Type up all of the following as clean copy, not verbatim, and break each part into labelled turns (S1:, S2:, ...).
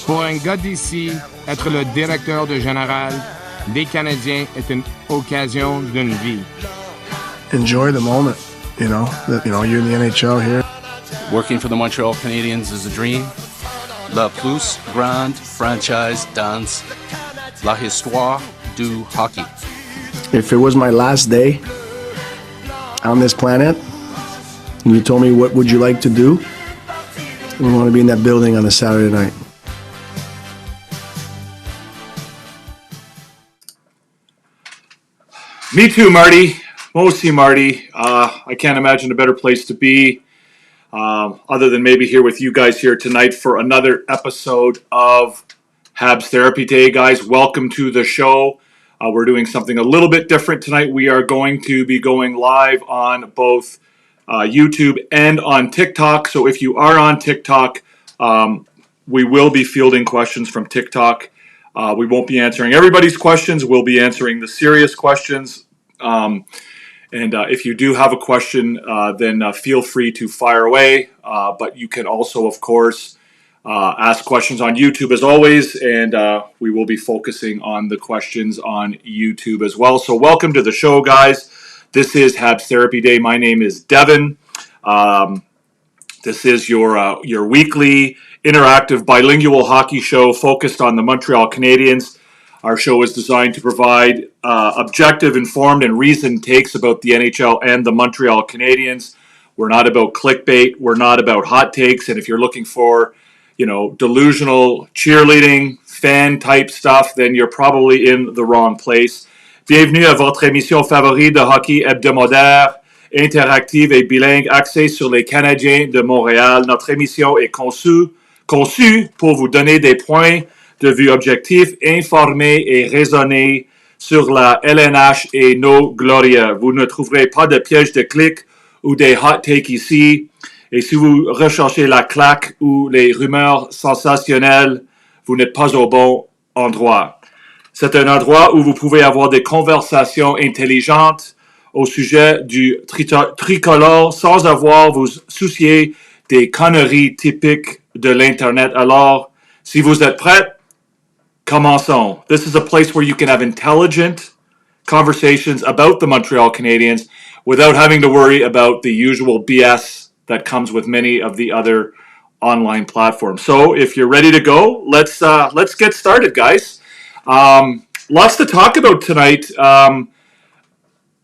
S1: Pour un gars d'ici, être le directeur de général des Canadiens est une occasion d'une vie.
S2: Enjoy the moment, you're in the NHL here.
S3: Working for the Montreal Canadiens is a dream. La plus grande franchise dans la histoire du hockey.
S2: If it was my last day on this planet, and you told me what would you like to do, I want to be in that building on a Saturday night.
S4: Me too, Marty. Mostly Marty. I can't imagine a better place to be other than maybe here with you guys here tonight for another episode of HABS Therapy Day. Guys, welcome to the show. We're doing something a little bit different tonight. We are going to be going live on both YouTube and on TikTok. So if you are on TikTok, we will be fielding questions from TikTok. We won't be answering everybody's questions. We'll be answering the serious questions. And if you do have a question, then feel free to fire away. But you can also, of course, ask questions on YouTube as always. And we will be focusing on the questions on YouTube as well. So welcome to the show, guys. This is HABS Therapy Day. My name is Devin. This is your weekly interactive bilingual hockey show focused on the Montreal Canadiens. Our show is designed to provide objective, informed, and reasoned takes about the NHL and the Montreal Canadiens. We're not about clickbait. We're not about hot takes. And if you're looking for, delusional cheerleading, fan-type stuff, then you're probably in the wrong place. Bienvenue à votre émission favorite de hockey hebdomadaire, interactive et bilingue axée sur les Canadiens de Montréal. Notre émission est conçue pour vous donner des points de vue objectifs, informés et raisonnés sur la LNH et nos glorieux. Vous ne trouverez pas de pièges de clics ou des hot takes ici. Et si vous recherchez la claque ou les rumeurs sensationnelles, vous n'êtes pas au bon endroit. C'est un endroit où vous pouvez avoir des conversations intelligentes au sujet du tricolore sans avoir vous soucier des conneries typiques de l'Internet. Alors, si vous êtes prêts, commençons. This is a place where you can have intelligent conversations about the Montreal Canadiens without having to worry about the usual BS that comes with many of the other online platforms. So if you're ready to go, let's get started, guys. Lots to talk about tonight.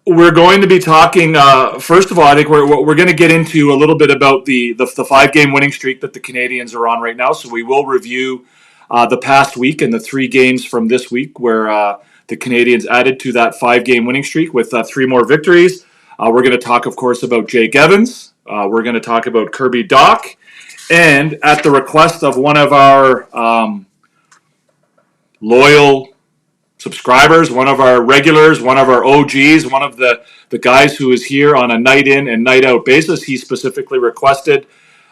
S4: We're going to be talking, first of all, I think we're going to get into a little bit about the 5-game winning streak that the Canadiens are on right now. So we will review the past week and the 3 games from this week where the Canadiens added to that 5-game winning streak with 3 more victories. We're going to talk, of course, about Jake Evans. We're going to talk about Kirby Dach. And at the request of one of our loyal subscribers, one of our regulars, one of our OGs, one of the guys who is here on a night in and night out basis, he specifically requested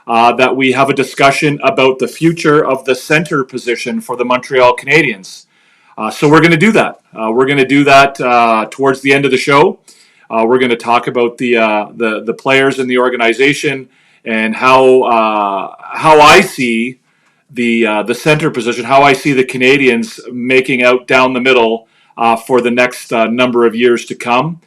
S4: that we have a discussion about the future of the center position for the Montreal Canadiens. So we're going to do that. We're going to do that towards the end of the show. We're going to talk about the players in the organization and how I see the center position, how I see the Canadiens making out down the middle for the next number of years to come.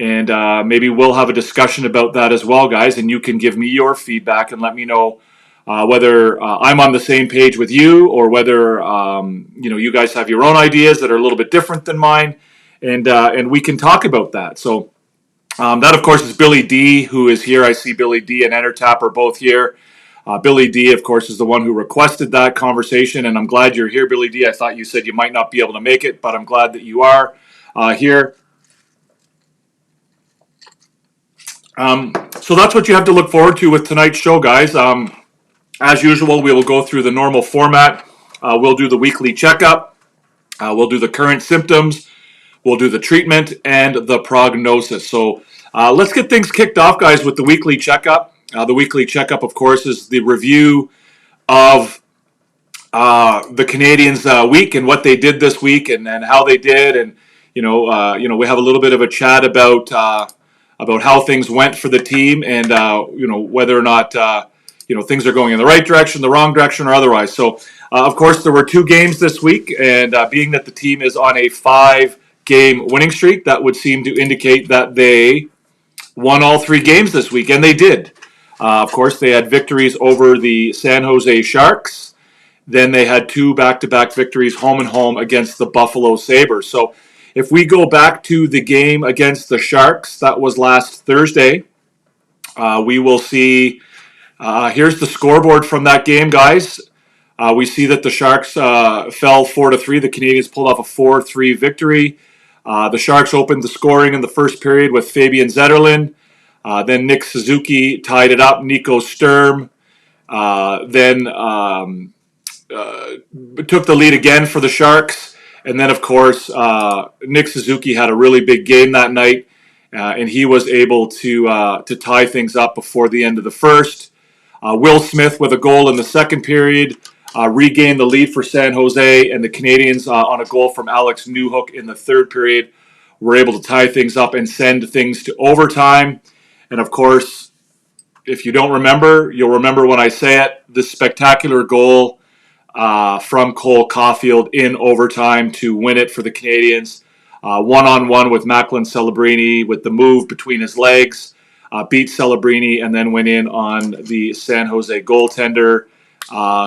S4: And maybe we'll have a discussion about that as well, guys. And you can give me your feedback and let me know whether I'm on the same page with you or whether you guys have your own ideas that are a little bit different than mine. And we can talk about that. So that, of course, is Billy D, who is here. I see Billy D and Entertap are both here. Billy D, of course, is the one who requested that conversation. And I'm glad you're here, Billy D. I thought you said you might not be able to make it, but I'm glad that you are here. So that's what you have to look forward to with tonight's show, guys. As usual, we will go through the normal format. We'll do the weekly checkup. We'll do the current symptoms. We'll do the treatment and the prognosis. So let's get things kicked off, guys, with the weekly checkup. The weekly checkup, of course, is the review of the Canadiens' week and what they did this week and how they did. And, we have a little bit of a chat about how things went for the team and, whether or not, things are going in the right direction, the wrong direction, or otherwise. So, of course, there were 2 games this week, and being that the team is on a 5-game winning streak, that would seem to indicate that they won all 3 games this week, and they did. Of course, they had victories over the San Jose Sharks. Then they had 2 back-to-back victories home and home against the Buffalo Sabres. So if we go back to the game against the Sharks, that was last Thursday, we will see, here's the scoreboard from that game, guys. We see that the Sharks fell 4-3. The Canadiens pulled off a 4-3 victory. The Sharks opened the scoring in the first period with Fabian Zetterlund. Then Nick Suzuki tied it up. Nico Sturm then took the lead again for the Sharks. And then, of course, Nick Suzuki had a really big game that night, and he was able to tie things up before the end of the first. Will Smith with a goal in the second period regained the lead for San Jose, and the Canadiens on a goal from Alex Newhook in the third period were able to tie things up and send things to overtime. And of course, if you don't remember, you'll remember when I say it, this spectacular goal from Cole Caulfield in overtime to win it for the Canadiens. One-on-one with Macklin Celebrini with the move between his legs, beat Celebrini, and then went in on the San Jose goaltender,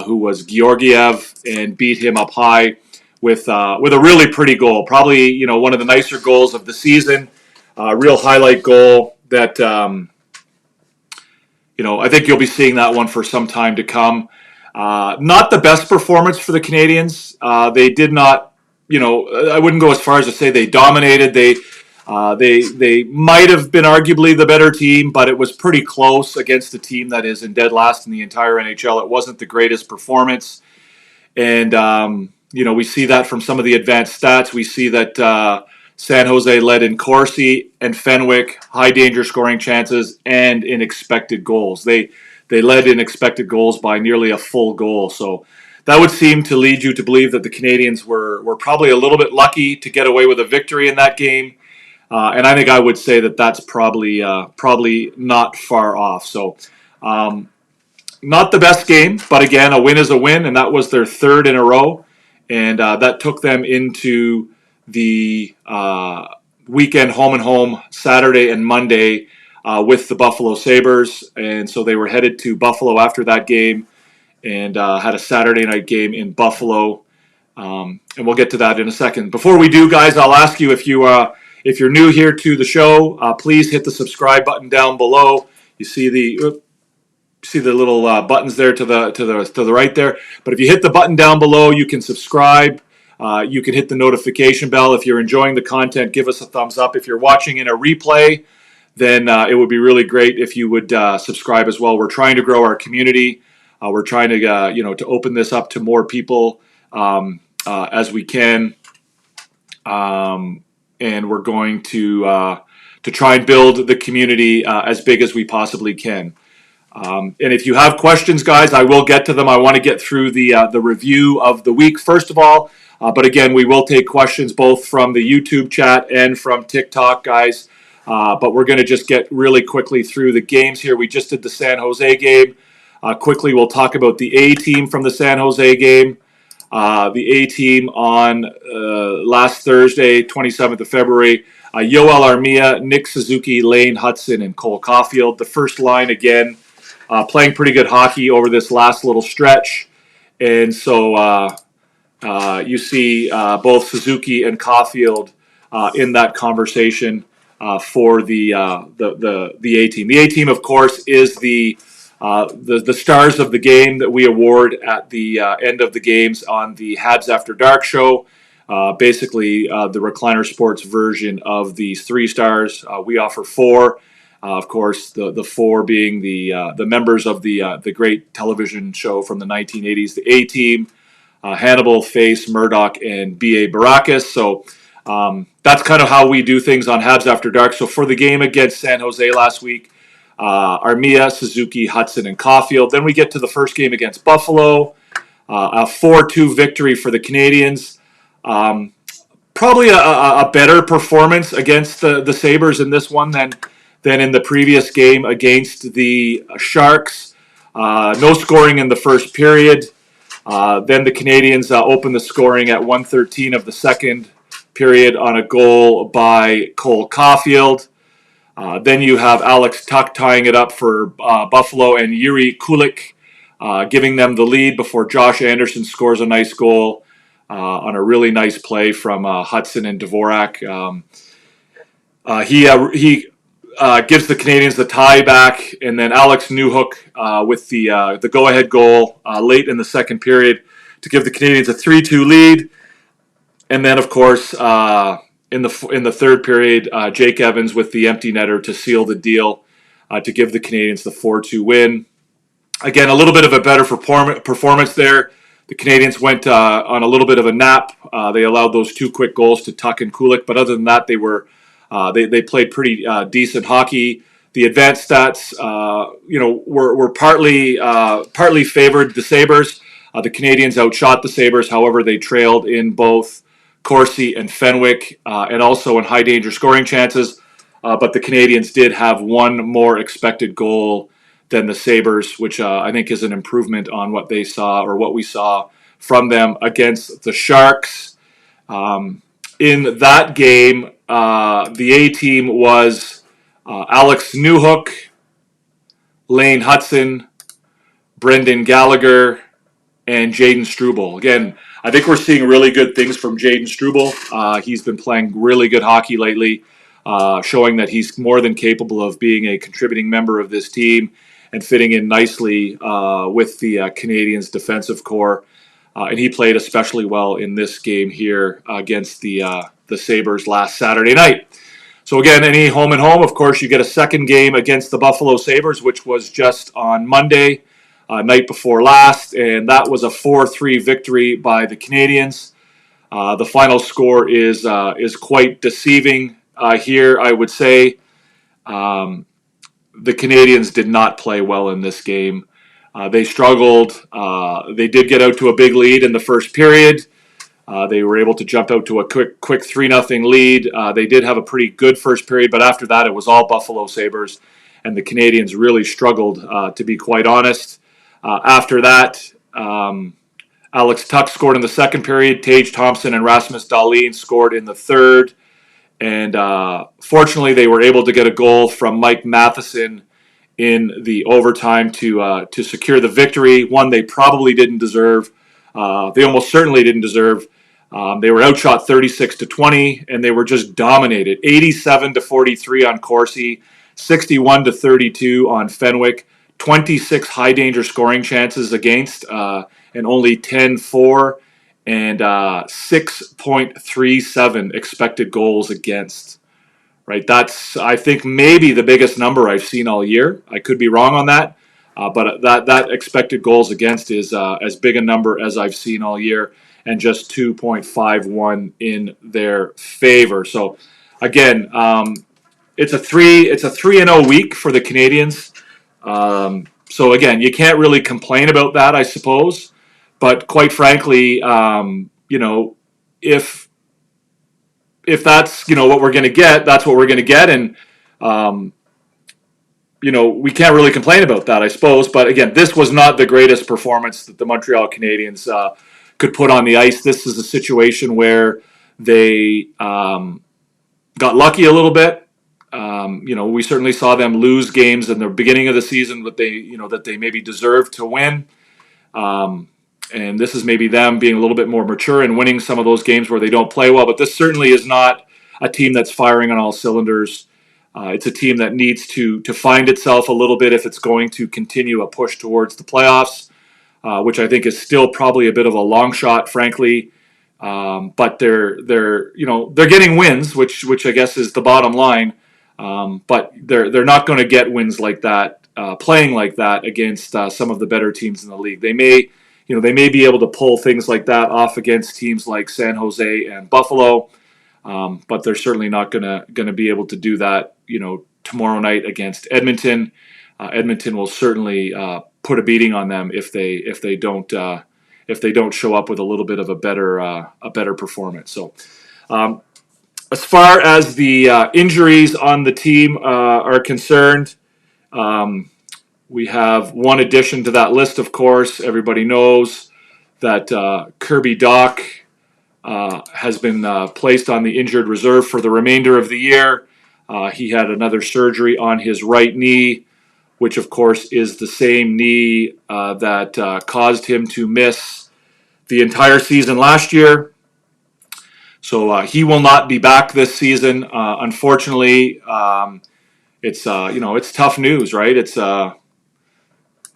S4: who was Georgiev, and beat him up high with a really pretty goal. Probably, one of the nicer goals of the season. Real highlight goal that, I think you'll be seeing that one for some time to come. Not the best performance for the Canadiens. They did not, I wouldn't go as far as to say they dominated. They might have been arguably the better team, but it was pretty close against a team that is in dead last in the entire NHL. It wasn't the greatest performance. And, we see that from some of the advanced stats. We see that San Jose led in Corsi and Fenwick, high danger scoring chances, and in expected goals. They led in expected goals by nearly a full goal. So that would seem to lead you to believe that the Canadiens were probably a little bit lucky to get away with a victory in that game. And I think I would say that that's probably not far off. So not the best game, but again, a win is a win, and that was their 3rd in a row. And that took them into the weekend home and home Saturday and Monday with the Buffalo Sabres. And so they were headed to Buffalo after that game and had a Saturday night game in Buffalo. And we'll get to that in a second. Before we do, guys, I'll ask you if you're new here to the show, please hit the subscribe button down below. You see the little buttons there to the right there. But if you hit the button down below, you can subscribe. You can hit the notification bell. If you're enjoying the content, give us a thumbs up. If you're watching in a replay, then it would be really great if you would subscribe as well. We're trying to grow our community. We're trying to to open this up to more people as we can. And we're going to try and build the community as big as we possibly can. And if you have questions, guys, I will get to them. I want to get through the review of the week first of all. But again, we will take questions both from the YouTube chat and from TikTok, guys. But we're going to just get really quickly through the games here. We just did the San Jose game. Quickly, we'll talk about the A team from the San Jose game. The A team on last Thursday, 27th of February. Yoel Armia, Nick Suzuki, Lane Hudson, and Cole Caulfield. The first line, again, playing pretty good hockey over this last little stretch. And so you see both Suzuki and Caulfield in that conversation for the A team. The A team, of course, is the stars of the game that we award at the end of the games on the HABS After Dark show. Basically, the Recliner Sports version of these 3 stars. We offer 4. Of course, the 4 being the members of the great television show from the 1980s, the A Team, Hannibal, Face, Murdoch, and B.A. Baracus. So that's kind of how we do things on HABS After Dark. So for the game against San Jose last week, Armia, Suzuki, Hudson, and Caulfield. Then we get to the first game against Buffalo, a 4-2 victory for the Canadiens. Probably a better performance against the Sabres in this one than in the previous game against the Sharks. No scoring in the first period. Then the Canadiens opened the scoring at 1:13 of the second period on a goal by Cole Caulfield. Then you have Alex Tuch tying it up for Buffalo and Yuri Kulik giving them the lead before Josh Anderson scores a nice goal on a really nice play from Hudson and Dvorak. He gives the Canadiens the tie back, and then Alex Newhook with the go-ahead goal late in the second period to give the Canadiens a 3-2 lead. And then, of course, in the third period, Jake Evans with the empty netter to seal the deal to give the Canadiens the 4-2 win. Again, a little bit of a better performance there. The Canadiens went on a little bit of a nap. They allowed those 2 quick goals to Tuch and Kulik, but other than that, they were they played pretty decent hockey. The advanced stats, were partly favored the Sabres. The Canadiens outshot the Sabres. However, they trailed in both Corsi and Fenwick, and also in high danger scoring chances. But the Canadiens did have one more expected goal than the Sabres, which I think is an improvement on what they saw or what we saw from them against the Sharks. In that game, the A team was Alex Newhook, Lane Hudson, Brendan Gallagher, and Jaden Struble. Again, I think we're seeing really good things from Jaden Struble. He's been playing really good hockey lately, showing that he's more than capable of being a contributing member of this team and fitting in nicely with the Canadiens' defensive core. And he played especially well in this game here against the Sabres last Saturday night. So again, any home and home, of course, you get a second game against the Buffalo Sabres, which was just on Monday, night before last, and that was a 4-3 victory by the Canadiens. The final score is quite deceiving here, I would say. The Canadiens did not play well in this game. They struggled. They did get out to a big lead in the first period. They were able to jump out to a quick 3-0 lead. They did have a pretty good first period, but after that, it was all Buffalo Sabres, and the Canadiens really struggled, to be quite honest. After that, Alex Tuch scored in the second period. Tage Thompson and Rasmus Dahlin scored in the third. And fortunately, they were able to get a goal from Mike Matheson in the overtime to secure the victory, one they probably didn't deserve. They almost certainly didn't deserve. They were outshot 36-20, and they were just dominated. 87-43 on Corsi, 61-32 on Fenwick, 26 high danger scoring chances against, and only 10 for, and 6.37 expected goals against. Right, that's, I think, maybe the biggest number I've seen all year. I could be wrong on that, but that expected goals against is as big a number as I've seen all year, and just 2.51 in their favor. So, again, it's a 3-0 week for the Canadiens. So again, you can't really complain about that, I suppose. But quite frankly, if that's, what we're going to get, that's what we're going to get. And, we can't really complain about that, I suppose. But again, this was not the greatest performance that the Montreal Canadiens could put on the ice. This is a situation where they got lucky a little bit. We certainly saw them lose games in the beginning of the season that they maybe deserved to win. And this is maybe them being a little bit more mature and winning some of those games where they don't play well. But this certainly is not a team that's firing on all cylinders. It's a team that needs to find itself a little bit if it's going to continue a push towards the playoffs, which I think is still probably a bit of a long shot, frankly. But they're getting wins, which I guess is the bottom line. But they're not going to get wins like that, playing like that against some of the better teams in the league. They may be able to pull things like that off against teams like San Jose and Buffalo, but they're certainly not going to be able to do that, tomorrow night against Edmonton. Edmonton will certainly put a beating on them if they don't show up with a little bit of a better performance. So, as far as the injuries on the team are concerned, We have one addition to that list, of course. Everybody knows that Kirby Dach has been placed on the injured reserve for the remainder of the year. He had another surgery on his right knee, which of course is the same knee that caused him to miss the entire season last year. So he will not be back this season. Unfortunately, it's it's tough news, right?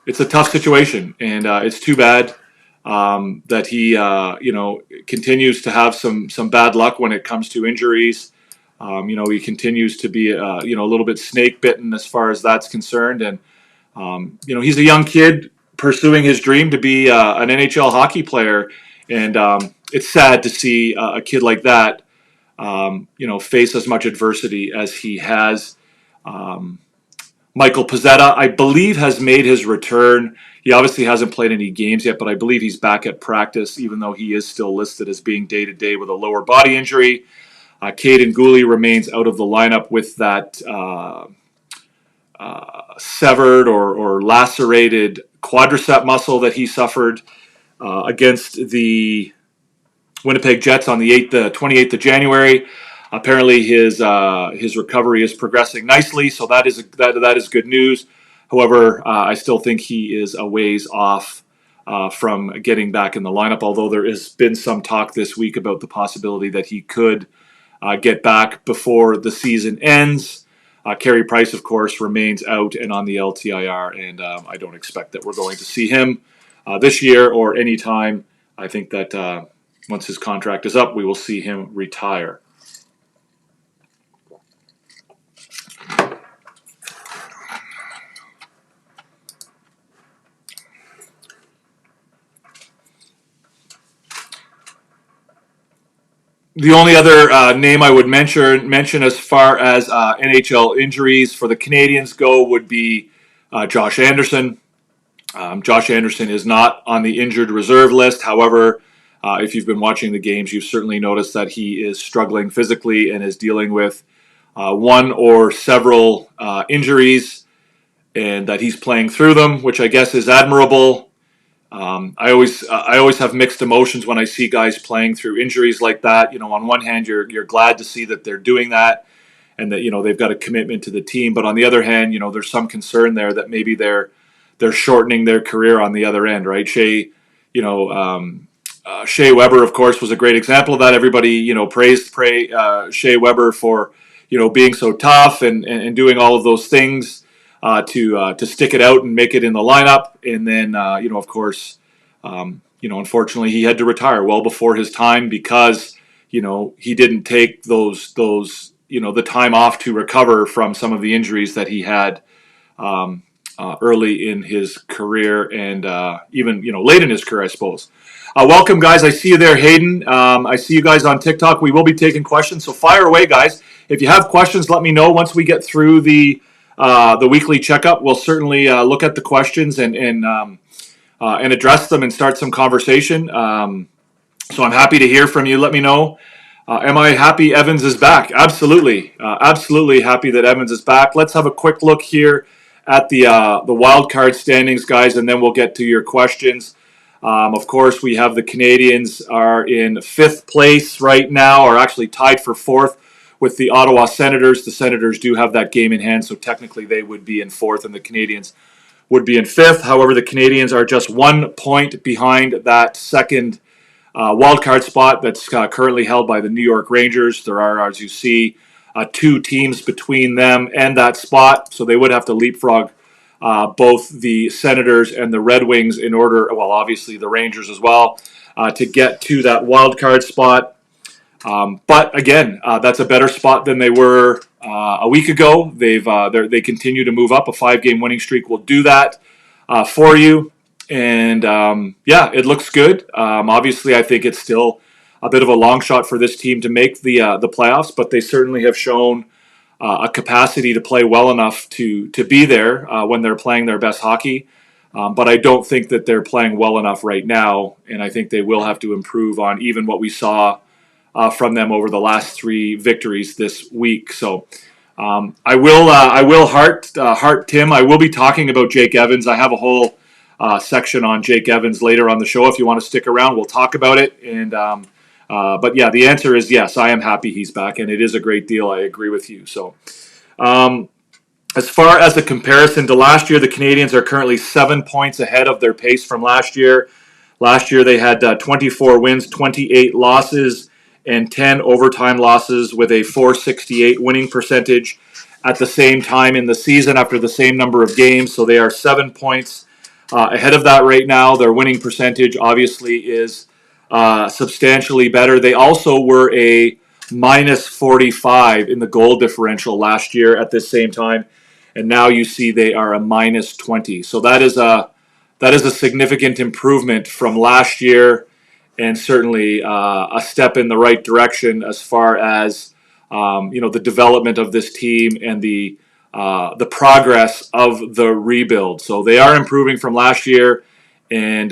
S4: It's a tough situation, and it's too bad that he continues to have some bad luck when it comes to injuries. He continues to be a little bit snake bitten as far as that's concerned, and he's a young kid pursuing his dream to be an NHL hockey player, and it's sad to see a kid like that face as much adversity as he has. Michael Pezzetta, I believe, has made his return. He obviously hasn't played any games yet, but I believe he's back at practice, even though he is still listed as being day-to-day with a lower body injury. Caden Gooley remains out of the lineup with that severed or lacerated quadricep muscle that he suffered against the Winnipeg Jets on the 28th of January. Apparently, his recovery is progressing nicely, so that is good news. However, I still think he is a ways off from getting back in the lineup, although there has been some talk this week about the possibility that he could get back before the season ends. Carey Price, of course, remains out and on the LTIR, and I don't expect that we're going to see him this year or any time. I think that once his contract is up, we will see him retire. The only other name I would mention as far as NHL injuries for the Canadiens go would be Josh Anderson. Josh Anderson is not on the injured reserve list. However, if you've been watching the games, you've certainly noticed that he is struggling physically and is dealing with one or several injuries, and that he's playing through them, which I guess is admirable. I always have mixed emotions when I see guys playing through injuries like that. On one hand, you're glad to see that they're doing that, and that they've got a commitment to the team. But on the other hand, there's some concern there that maybe they're shortening their career on the other end, right? Shea Weber, of course, was a great example of that. Everybody praised Shea Weber for being so tough and doing all of those things. To stick it out and make it in the lineup, and then of course, unfortunately, he had to retire well before his time because he didn't take those the time off to recover from some of the injuries that he had early in his career and even late in his career, I suppose. Welcome, guys. I see you there, Hayden. I see you guys on TikTok. We will be taking questions, so fire away, guys. If you have questions, let me know once we get through the weekly checkup. We'll certainly look at the questions and address them and start some conversation. So I'm happy to hear from you. Let me know. Am I happy Evans is back? Absolutely. Absolutely happy that Evans is back. Let's have a quick look here at the wild card standings, guys, and then we'll get to your questions. Of course, we have the Canadiens are in 5th place right now, or actually tied for 4th. With the Ottawa Senators. The Senators do have that game in hand, so technically they would be in 4th and the Canadiens would be in 5th. However, the Canadiens are just 1 point behind that second wildcard spot that's currently held by the New York Rangers. There are, as you see, 2 teams between them and that spot, so they would have to leapfrog both the Senators and the Red Wings in order, well, obviously the Rangers as well, to get to that wildcard spot. But again, that's a better spot than they were a week ago. They continue to move up. A 5-game winning streak will do that for you. And it looks good. Obviously, I think it's still a bit of a long shot for this team to make the playoffs, but they certainly have shown a capacity to play well enough to be there when they're playing their best hockey. But I don't think that they're playing well enough right now, and I think they will have to improve on even what we saw from them over the last 3 victories this week. So I will heart Tim. I will be talking about Jake Evans. I have a whole section on Jake Evans later on the show. If you want to stick around, we'll talk about it. And but yeah, the answer is yes. I am happy he's back, and it is a great deal. I agree with you. So, as far as the comparison to last year, the Canadiens are currently 7 points ahead of their pace from last year. Last year they had 24 wins, 28 losses, and 10 overtime losses with a .468 winning percentage at the same time in the season after the same number of games. So they are 7 points ahead of that right now. Their winning percentage obviously is substantially better. They also were a minus 45 in the goal differential last year at this same time. And now you see they are a minus 20. So that is a significant improvement from last year, and certainly a step in the right direction as far as the development of this team and the progress of the rebuild. So they are improving from last year, and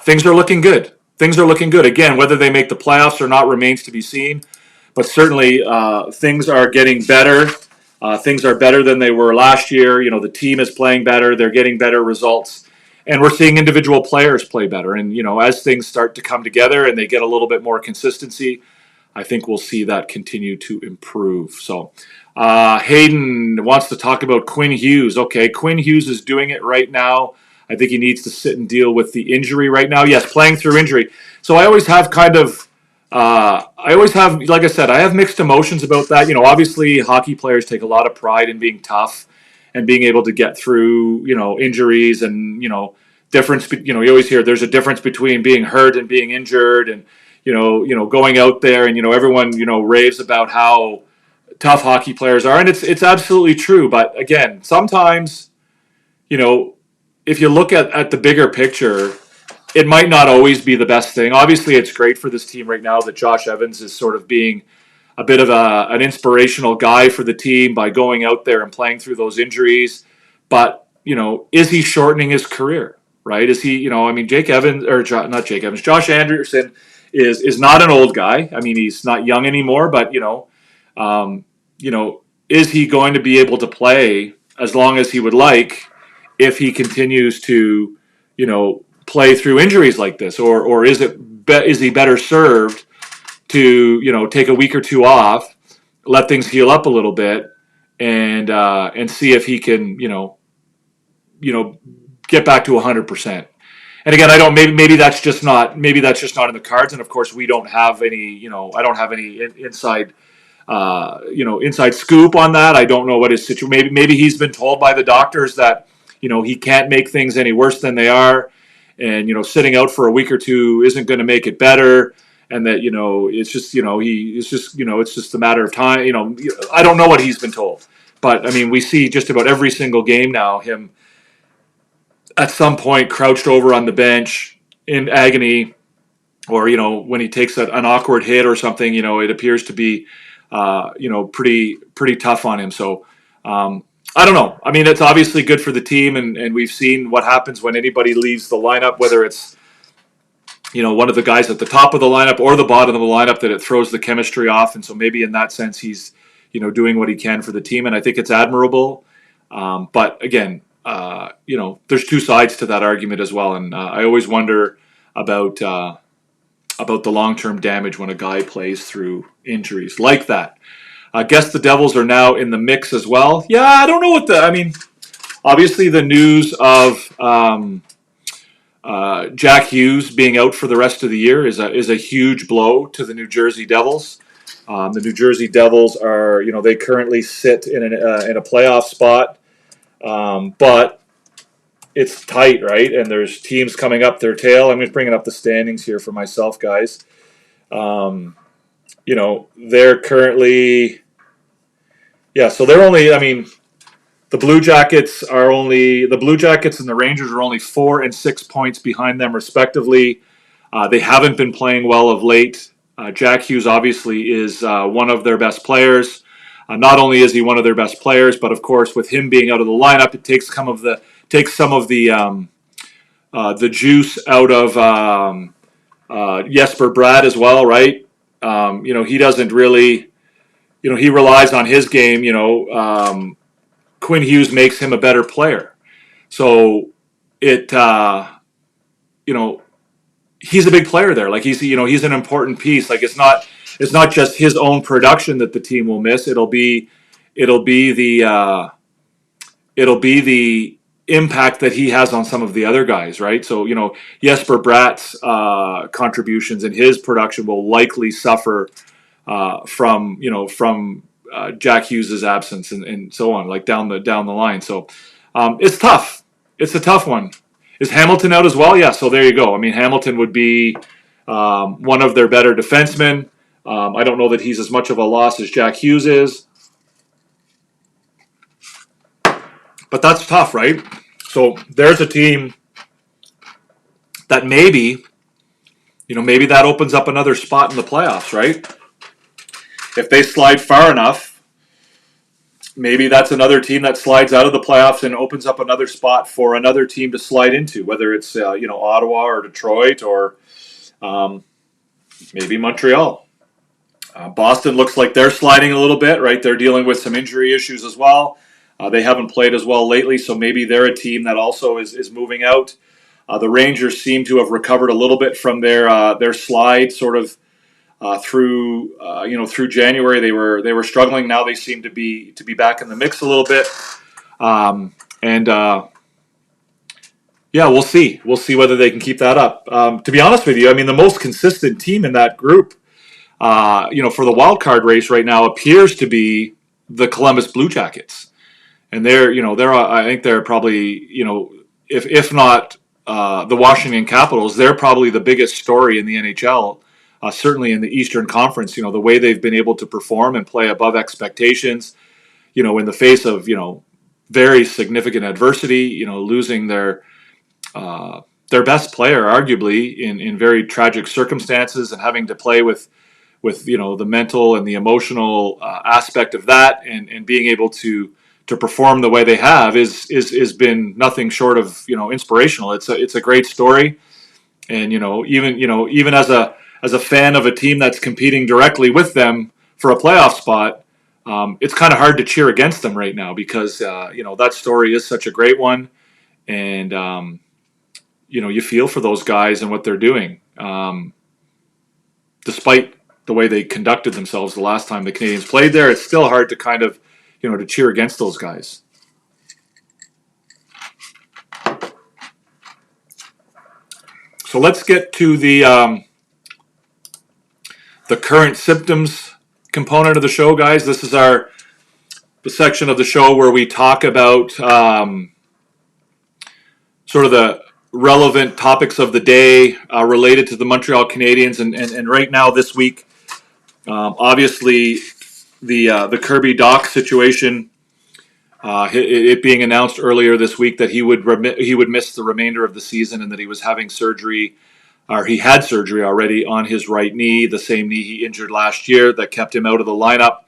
S4: things are looking good. Things are looking good. Again, whether they make the playoffs or not remains to be seen, but certainly things are getting better. Things are better than they were last year. The team is playing better. They're getting better results. And we're seeing individual players play better. And, as things start to come together and they get a little bit more consistency, I think we'll see that continue to improve. So Hayden wants to talk about Quinn Hughes. Okay, Quinn Hughes is doing it right now. I think he needs to sit and deal with the injury right now. Yes, playing through injury. So I always have like I said, I have mixed emotions about that. Obviously hockey players take a lot of pride in being tough and being able to get through, injuries and, difference. You always hear there's a difference between being hurt and being injured, and, going out there and, everyone, raves about how tough hockey players are. And it's absolutely true. But again, sometimes, if you look at the bigger picture, it might not always be the best thing. Obviously, it's great for this team right now that Josh Evans is sort of being a bit of an inspirational guy for the team by going out there and playing through those injuries. But, is he shortening his career, right? Is he, Jake Evans, or not Jake Evans, Josh Anderson is not an old guy. I mean, he's not young anymore, but, is he going to be able to play as long as he would like if he continues to, play through injuries like this, or is he better served to take a week or two off, let things heal up a little bit, and see if he can get back to 100%. And again, I don't. Maybe that's just not in the cards. And of course, we don't have any. I don't have any inside scoop on that. I don't know what his situation. Maybe he's been told by the doctors that he can't make things any worse than they are. And, sitting out for a week or two isn't going to make it better. And that, it's just, it's just a matter of time. I don't know what he's been told. But, we see just about every single game now him at some point crouched over on the bench in agony, or, when he takes an awkward hit or something, it appears to be, pretty tough on him. So, I don't know. It's obviously good for the team, and we've seen what happens when anybody leaves the lineup, whether it's, one of the guys at the top of the lineup or the bottom of the lineup, that it throws the chemistry off. And so maybe in that sense, he's, doing what he can for the team. And I think it's admirable. But again, there's two sides to that argument as well. And I always wonder about the long-term damage when a guy plays through injuries like that. I guess the Devils are now in the mix as well. Yeah, I don't know what obviously the news of Jack Hughes being out for the rest of the year is a huge blow to the New Jersey Devils. The New Jersey Devils are, they currently sit in a playoff spot, but it's tight, right? And there's teams coming up their tail. I'm just bringing up the standings here for myself, guys. They're currently... Yeah, so they're only, the Blue Jackets and the Rangers are only 4 and 6 points behind them, respectively. They haven't been playing well of late. Jack Hughes obviously is one of their best players. Not only is he one of their best players, but of course, with him being out of the lineup, it takes some of the juice out of Jesper Bratt as well, right? He doesn't really. he relies on his game. Quinn Hughes makes him a better player. So he's a big player there. Like he's an important piece. Like it's not just his own production that the team will miss. It'll be the impact that he has on some of the other guys, right? So Jesper Bratt's contributions and his production will likely suffer from Jack Hughes's absence and so on, like down the line. So it's tough. It's a tough one. Is Hamilton out as well? Yeah. So there you go. I mean, Hamilton would be one of their better defensemen. I don't know that he's as much of a loss as Jack Hughes is, but that's tough, right? So there's a team that maybe that opens up another spot in the playoffs, right? If they slide far enough, maybe that's another team that slides out of the playoffs and opens up another spot for another team to slide into, whether it's Ottawa or Detroit or maybe Montreal. Boston looks like they're sliding a little bit, right? They're dealing with some injury issues as well. They haven't played as well lately, so maybe they're a team that also is moving out. The Rangers seem to have recovered a little bit from their slide, sort of through January. They were struggling. Now they seem to be back in the mix a little bit, we'll see. We'll see whether they can keep that up. To be honest with you, I mean, the most consistent team in that group, for the wild card race right now appears to be the Columbus Blue Jackets. And I think they're probably, if not the Washington Capitals, they're probably the biggest story in the NHL, certainly in the Eastern Conference. The way they've been able to perform and play above expectations, in the face of, very significant adversity, losing their best player, arguably, in very tragic circumstances and having to play with the mental and the emotional aspect of that and being able to perform the way they have is been nothing short of inspirational. It's a great story, and even as a fan of a team that's competing directly with them for a playoff spot, it's kind of hard to cheer against them right now because that story is such a great one, and you feel for those guys and what they're doing, despite the way they conducted themselves the last time the Canadiens played there. It's still hard to kind of to cheer against those guys. So let's get to the current symptoms component of the show, guys. This is the section of the show where we talk about sort of the relevant topics of the day related to the Montreal Canadiens, and right now this week, obviously, the Kirby Dach situation, it being announced earlier this week that he would miss the remainder of the season and that he was having surgery, or he had surgery already on his right knee, the same knee he injured last year that kept him out of the lineup.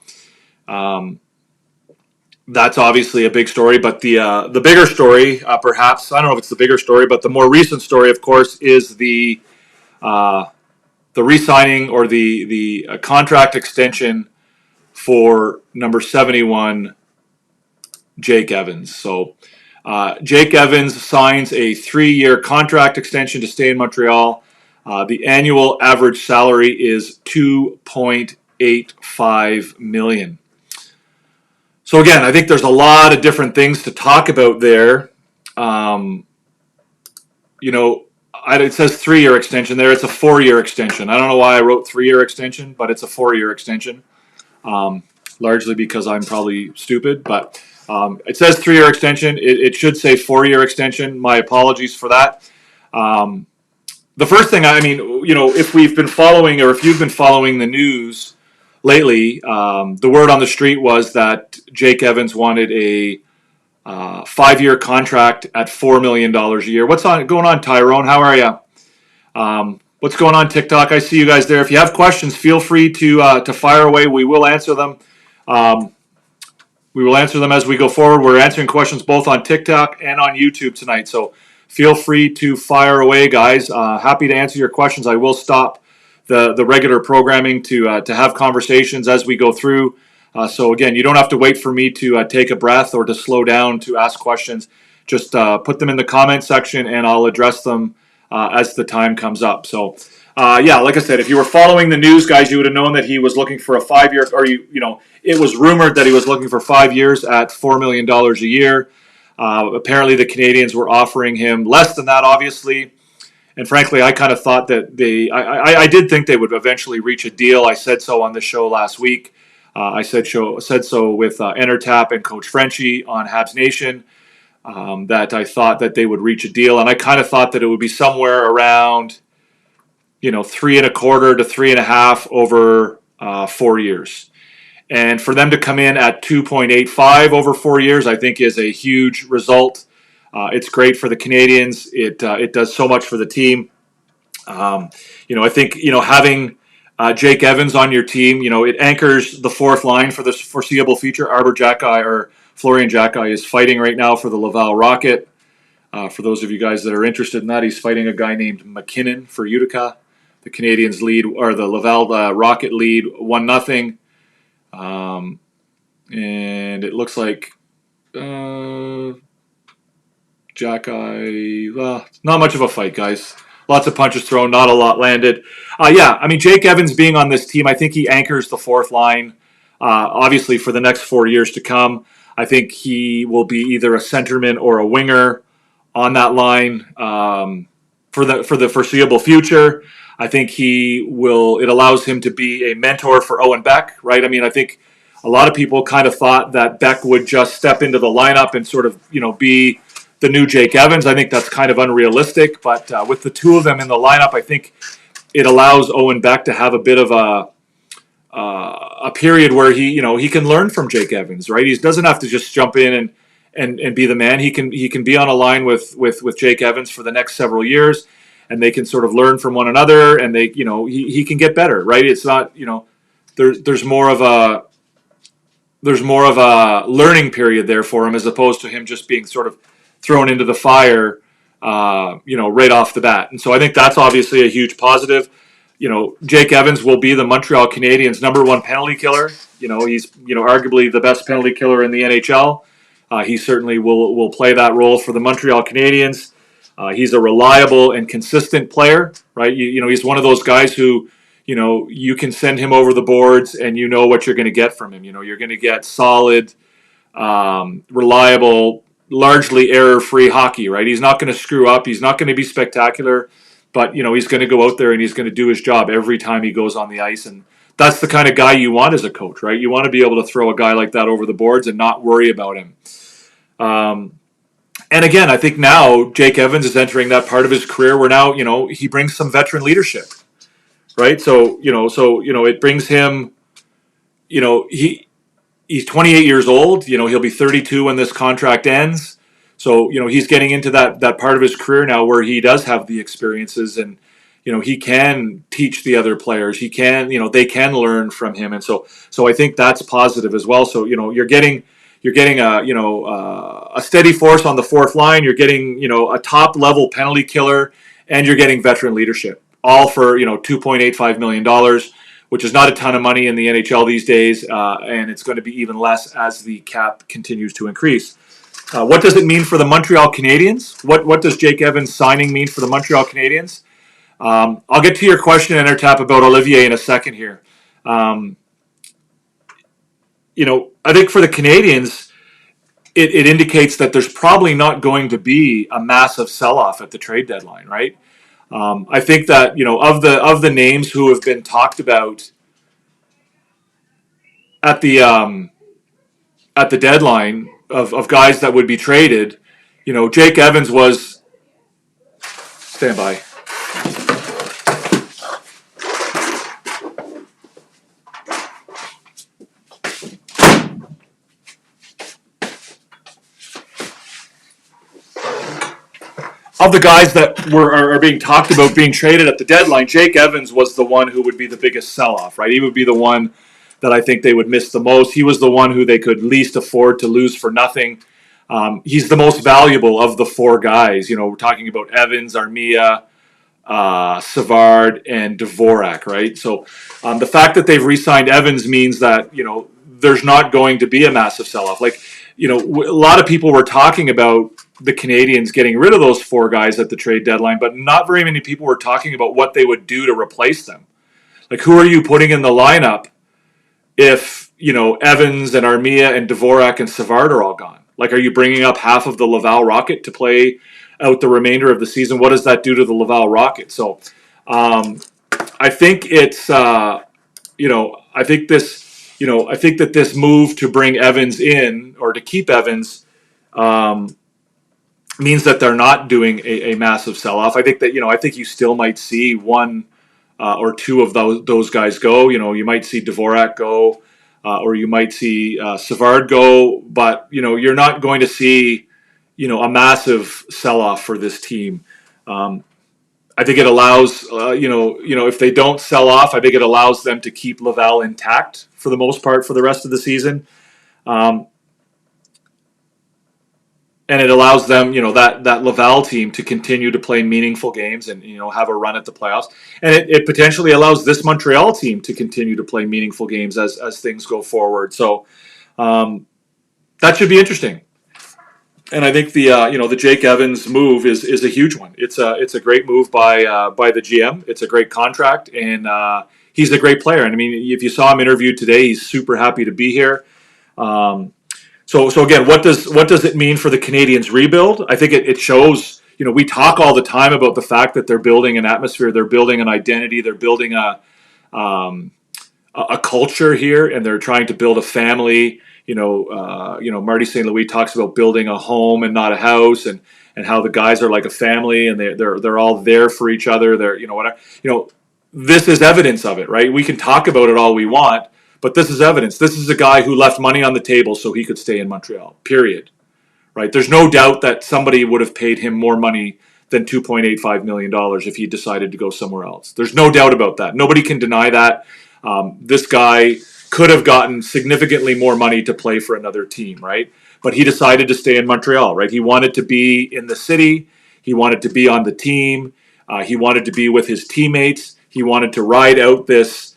S4: That's obviously a big story, but the bigger story, perhaps, I don't know if it's the bigger story, but the more recent story, of course, is the re-signing or the contract extension for number 71, Jake Evans. So Jake Evans signs a 3-year contract extension to stay in Montreal. The annual average salary is $2.85 million. So again, I think there's a lot of different things to talk about there. It says 3-year extension there. It's a 4-year extension. I don't know why I wrote 3-year extension, but it's a 4-year extension. Largely because I'm probably stupid, but it says 3-year extension. It should say 4-year extension. My apologies for that. The first thing, if we've been following, or if you've been following the news lately, the word on the street was that Jake Evans wanted a 5-year contract at $4 million a year. What's going on, Tyrone? How are you? What's going on, TikTok? I see you guys there. If you have questions, feel free to fire away. We will answer them. We will answer them as we go forward. We're answering questions both on TikTok and on YouTube tonight, so feel free to fire away, guys. Happy to answer your questions. I will stop the regular programming to have conversations as we go through. So again, you don't have to wait for me to take a breath or to slow down to ask questions. Just put them in the comment section, and I'll address them as the time comes up. So, yeah, like I said, if you were following the news, guys, you would have known that he was looking for a 5-year, or it was rumored that he was looking for 5 years at $4 million a year. Apparently, the Canadiens were offering him less than that, obviously. And frankly, I kind of thought that I did think they would eventually reach a deal. I said so on the show last week. I said so with Entertap and Coach Frenchie on Habs Nation, that I thought that they would reach a deal, and I kind of thought that it would be somewhere around, 3.25 to 3.5 over 4 years. And for them to come in at 2.85 over 4 years, I think is a huge result. It's great for the Canadiens. It does so much for the team. I think having Jake Evans on your team, it anchors the fourth line for the foreseeable future. Florian Jacki is fighting right now for the Laval Rocket. For those of you guys that are interested in that, he's fighting a guy named McKinnon for Utica. The Canadiens lead, or the Laval Rocket lead 1-0. And it looks like Jacki, not much of a fight, guys. Lots of punches thrown, not a lot landed. Jake Evans being on this team, I think he anchors the fourth line, obviously for the next 4 years to come. I think he will be either a centerman or a winger on that line for the foreseeable future. I think it allows him to be a mentor for Owen Beck, right? I think a lot of people kind of thought that Beck would just step into the lineup and sort of, be the new Jake Evans. I think that's kind of unrealistic, but with the two of them in the lineup, I think it allows Owen Beck to have a bit of a period where he can learn from Jake Evans, right? He doesn't have to just jump in and be the man. He can be on a line with Jake Evans for the next several years, and they can sort of learn from one another, and they he can get better, right? It's not there's more of a learning period there for him, as opposed to him just being sort of thrown into the fire, right off the bat. And so I think that's obviously a huge positive. Jake Evans will be the Montreal Canadiens' #1 penalty killer. He's arguably the best penalty killer in the NHL. He certainly will play that role for the Montreal Canadiens. He's a reliable and consistent player, right? He's one of those guys who, you can send him over the boards and you know what you're going to get from him. You're going to get solid, reliable, largely error-free hockey, right? He's not going to screw up. He's not going to be spectacular, but, he's going to go out there and he's going to do his job every time he goes on the ice. And that's the kind of guy you want as a coach, right? You want to be able to throw a guy like that over the boards and not worry about him. And again, I think now Jake Evans is entering that part of his career where now, he brings some veteran leadership, right? So it brings him, he's 28 years old. He'll be 32 when this contract ends. So, he's getting into that part of his career now where he does have the experiences, and, he can teach the other players. He can, they can learn from him. And so I think that's positive as well. So, you're getting a steady force on the fourth line. You're getting, a top level penalty killer, and you're getting veteran leadership, all for, $2.85 million, which is not a ton of money in the NHL these days. And it's going to be even less as the cap continues to increase. What does it mean for the Montreal Canadiens? What does Jake Evans signing mean for the Montreal Canadiens? I'll get to your question, Entertap, about Olivier in a second here. I think for the Canadiens, it indicates that there's probably not going to be a massive sell-off at the trade deadline, right? I think that, of the names who have been talked about at the deadline of guys that would be traded, Jake Evans was... Stand by. Of the guys that are being talked about being traded at the deadline, Jake Evans was the one who would be the biggest sell-off, right? He would be the one that I think they would miss the most. He was the one who they could least afford to lose for nothing. He's the most valuable of the four guys. We're talking about Evans, Armia, Savard, and Dvorak, right? So the fact that they've re-signed Evans means that, there's not going to be a massive sell-off. Like, a lot of people were talking about the Canadiens getting rid of those 4 guys at the trade deadline, but not very many people were talking about what they would do to replace them. Like, who are you putting in the lineup if, Evans and Armia and Dvorak and Savard are all gone? Like, are you bringing up half of the Laval Rocket to play out the remainder of the season? What does that do to the Laval Rocket? So, I think it's, I think that this move to bring Evans in or to keep Evans means that they're not doing a massive sell-off. I think that, I think you still might see 1 or 2 of those guys go. You might see Dvorak go, or you might see Savard go, but, you're not going to see, a massive sell-off for this team. I think it allows, if they don't sell off, I think it allows them to keep Laval intact for the most part for the rest of the season. And it allows them, that Laval team to continue to play meaningful games and, have a run at the playoffs. And it potentially allows this Montreal team to continue to play meaningful games as things go forward. So that should be interesting. And I think the Jake Evans move is a huge one. It's a great move by the GM. It's a great contract, and he's a great player. And I mean, if you saw him interviewed today, he's super happy to be here. So again, what does it mean for the Canadiens rebuild? I think it shows. We talk all the time about the fact that they're building an atmosphere, they're building an identity, they're building a culture here, and they're trying to build a family. Marty St. Louis talks about building a home and not a house, and how the guys are like a family, and they're all there for each other. They're whatever. This is evidence of it, right? We can talk about it all we want, but this is evidence. This is a guy who left money on the table so he could stay in Montreal. Period. Right? There's no doubt that somebody would have paid him more money than $2.85 million if he decided to go somewhere else. There's no doubt about that. Nobody can deny that. This guy could have gotten significantly more money to play for another team, right? But he decided to stay in Montreal, right? He wanted to be in the city. He wanted to be on the team. He wanted to be with his teammates. He wanted to ride out this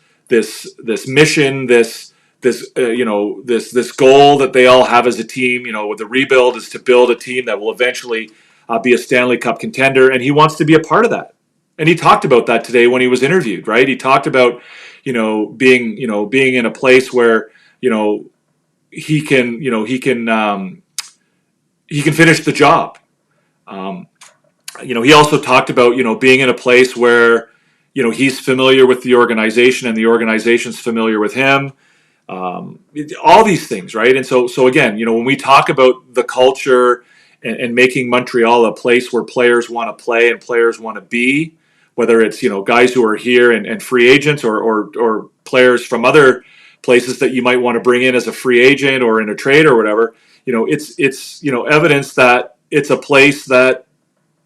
S4: mission, this goal that they all have as a team. With the rebuild is to build a team that will eventually be a Stanley Cup contender, and he wants to be a part of that. And he talked about that today when he was interviewed, right? He talked about being in a place where he can finish the job. He also talked about being in a place where he's familiar with the organization and the organization's familiar with him. All these things, right? And so again, when we talk about the culture and making Montreal a place where players want to play and players want to be, whether it's guys who are here and free agents or players from other places that you might want to bring in as a free agent or in a trade or whatever, it's evidence that it's a place that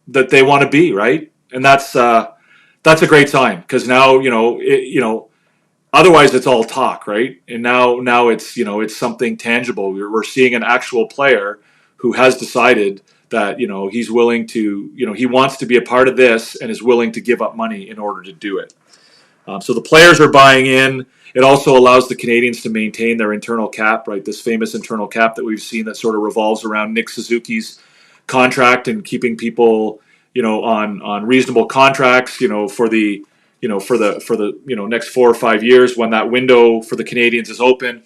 S4: they want to be, right? And that's a great sign, because now otherwise it's all talk, right? And now it's something tangible. We're seeing an actual player who has decided that he's willing to he wants to be a part of this and is willing to give up money in order to do it. So the players are buying in. It also allows the Canadiens to maintain their internal cap, right? This famous internal cap that we've seen that sort of revolves around Nick Suzuki's contract and keeping people on reasonable contracts for the next 4 or 5 years when that window for the Canadiens is open.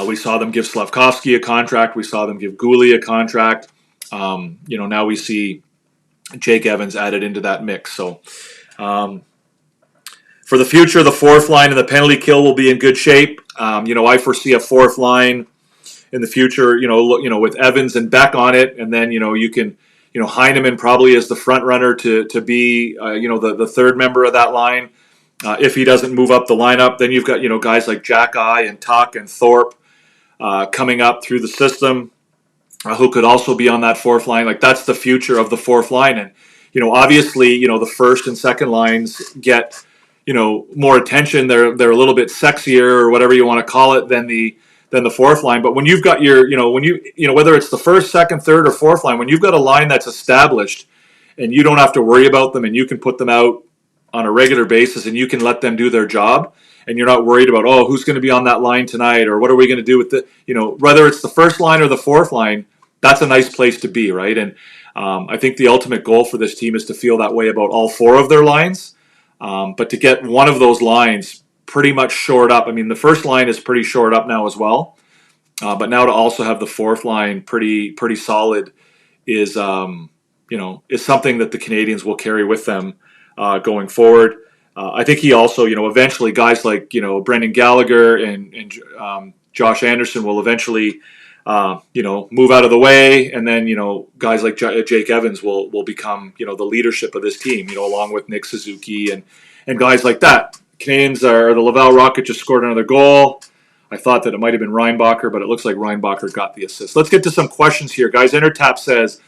S4: We saw them give Slavkovsky a contract. We saw them give Goulet a contract. Now we see Jake Evans added into that mix. So for the future, the fourth line and the penalty kill will be in good shape. I foresee a fourth line in the future, with Evans and Beck on it. And then, you can, Heineman probably is the front runner to be, the third member of that line. If he doesn't move up the lineup, then you've got, guys like Jack Eye and Tuck and Thorpe coming up through the system, who could also be on that fourth line. Like, that's the future of the fourth line. And, obviously, the first and second lines get, more attention. They're a little bit sexier or whatever you want to call it than the fourth line. But when you've got your, whether it's the first, second, third, or fourth line, when you've got a line that's established and you don't have to worry about them and you can put them out on a regular basis and you can let them do their job, and you're not worried about, oh, who's going to be on that line tonight, or what are we going to do with the, whether it's the first line or the fourth line, that's a nice place to be, right? And I think the ultimate goal for this team is to feel that way about all four of their lines, but to get one of those lines pretty much shored up. I mean, the first line is pretty shored up now as well, but now to also have the fourth line pretty solid is is something that the Canadiens will carry with them going forward. I think he also, eventually guys like, Brendan Gallagher and Josh Anderson will eventually, move out of the way. And then, guys like Jake Evans will become, the leadership of this team, along with Nick Suzuki and guys like that. Canadiens the Laval Rocket just scored another goal. I thought that it might have been Reinbacher, but it looks like Reinbacher got the assist. Let's get to some questions here, guys. Intertap says,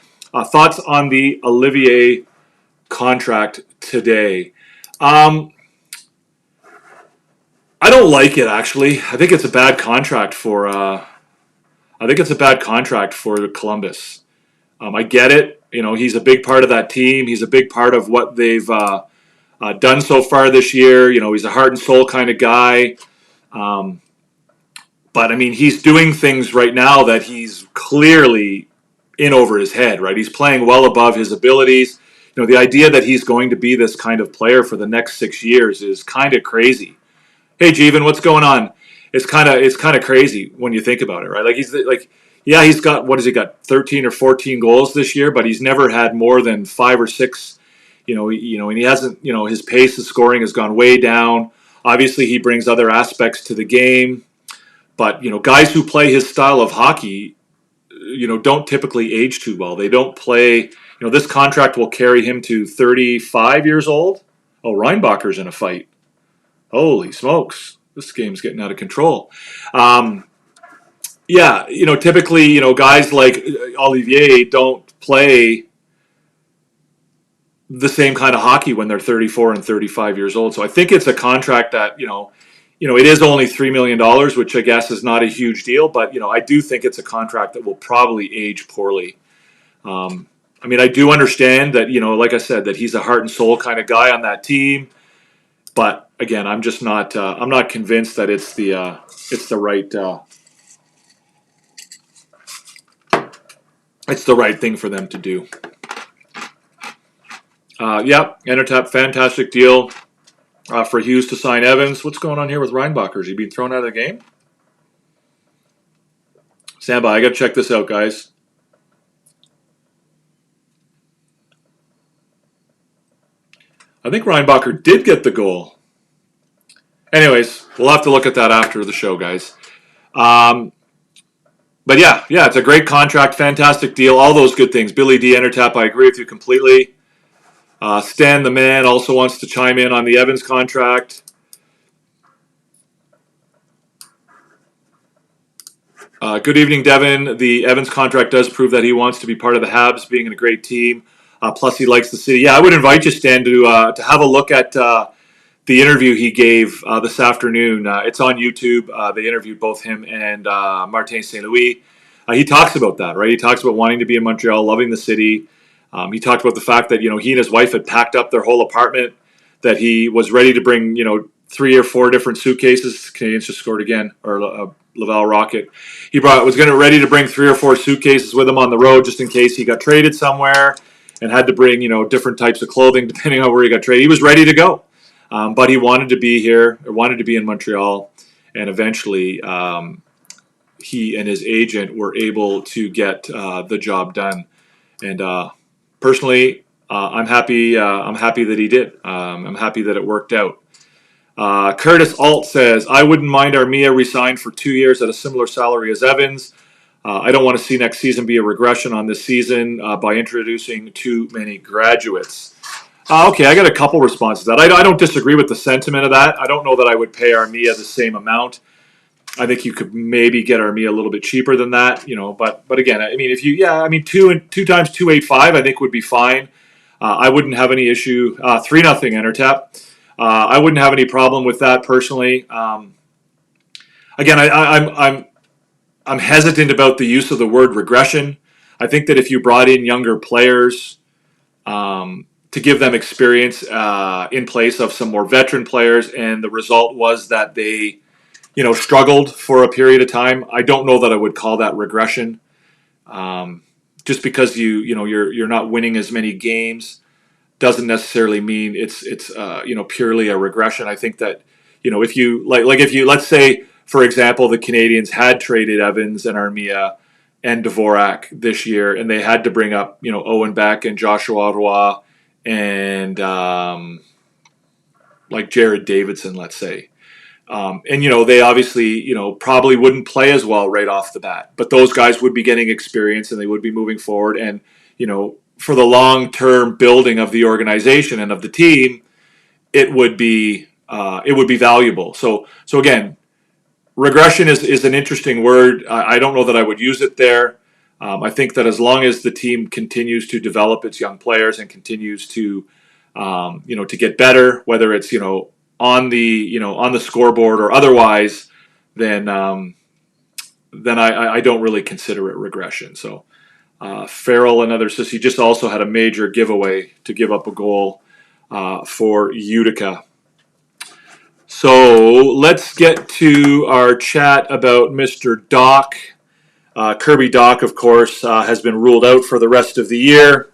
S4: thoughts on the Olivier contract today? I don't like it, actually. I think it's a bad contract for. Columbus. I get it. He's a big part of that team. He's a big part of what they've done so far this year. He's a heart and soul kind of guy. But I mean, he's doing things right now that he's clearly in over his head, right? He's playing well above his abilities. The idea that he's going to be this kind of player for the next 6 years is kind of crazy. Hey, Jeevan, what's going on? It's kind of crazy when you think about it, right? Like he's got, what has he got, 13 or 14 goals this year, but he's never had more than 5 or 6. And he hasn't. His pace of scoring has gone way down. Obviously, he brings other aspects to the game, but guys who play his style of hockey, don't typically age too well. They don't play. This contract will carry him to 35 years old. Oh, Reinbacher's in a fight. Holy smokes. This game's getting out of control. Typically, guys like Olivier don't play the same kind of hockey when they're 34 and 35 years old. So I think it's a contract that, it is only $3 million, which I guess is not a huge deal. But, I do think it's a contract that will probably age poorly. I do understand that, like I said, that he's a heart and soul kind of guy on that team. But again, I'm just not. I'm not convinced that it's the right thing for them to do. Intertap, fantastic deal for Hughes to sign Evans. What's going on here with Reinbacher? Is he being thrown out of the game? Stand by. I got to check this out, guys. I think Reinbacher did get the goal. Anyways, we'll have to look at that after the show, guys. But yeah, it's a great contract, fantastic deal, all those good things. Billy D. Intertap, I agree with you completely. Stan the Man also wants to chime in on the Evans contract. Good evening, Devin. The Evans contract does prove that he wants to be part of the Habs, being in a great team. Plus, he likes the city. Yeah, I would invite you, Stan, to have a look at the interview he gave this afternoon. It's on YouTube. They interviewed both him and Martin St. Louis. He talks about that, right? He talks about wanting to be in Montreal, loving the city. He talked about the fact that, he and his wife had packed up their whole apartment, that he was ready to bring, 3 or 4 different suitcases. Canadiens just scored again, or Laval Rocket. He was ready to bring 3 or 4 suitcases with him on the road just in case he got traded somewhere and had to bring, different types of clothing depending on where he got traded. He was ready to go. But he wanted to be here, or wanted to be in Montreal, and eventually he and his agent were able to get the job done. And personally, I'm happy. I'm happy that he did. I'm happy that it worked out. Curtis Alt says, I wouldn't mind Armia resign for 2 years at a similar salary as Evans. I don't want to see next season be a regression on this season by introducing too many graduates. Okay, I got a couple responses to that. I don't disagree with the sentiment of that. I don't know that I would pay Armia the same amount. I think you could maybe get Armia a little bit cheaper than that, But again, I mean, if you, 2 times 285, I think would be fine. I wouldn't have any issue. 3-0 Intertap. I wouldn't have any problem with that personally. Again, I'm hesitant about the use of the word regression. I think that if you brought in younger players, to give them experience in place of some more veteran players, and the result was that they, struggled for a period of time. I don't know that I would call that regression. Just because you're not winning as many games doesn't necessarily mean it's purely a regression. I think that if you let's say, for example, the Canadiens had traded Evans and Armia and Dvorak this year, and they had to bring up Owen Beck and Joshua Roy and Jared Davidson, let's say. They obviously, probably wouldn't play as well right off the bat, but those guys would be getting experience and they would be moving forward. And, for the long-term building of the organization and of the team, it would be valuable. So again, regression is an interesting word. I don't know that I would use it there. I think that as long as the team continues to develop its young players and continues to, to get better, whether it's, on the scoreboard or otherwise, then I don't really consider it regression. So Farrell, another sissy, just also had a major giveaway to give up a goal for Utica. So let's get to our chat about Mr. Doc. Kirby Doc, of course, has been ruled out for the rest of the year.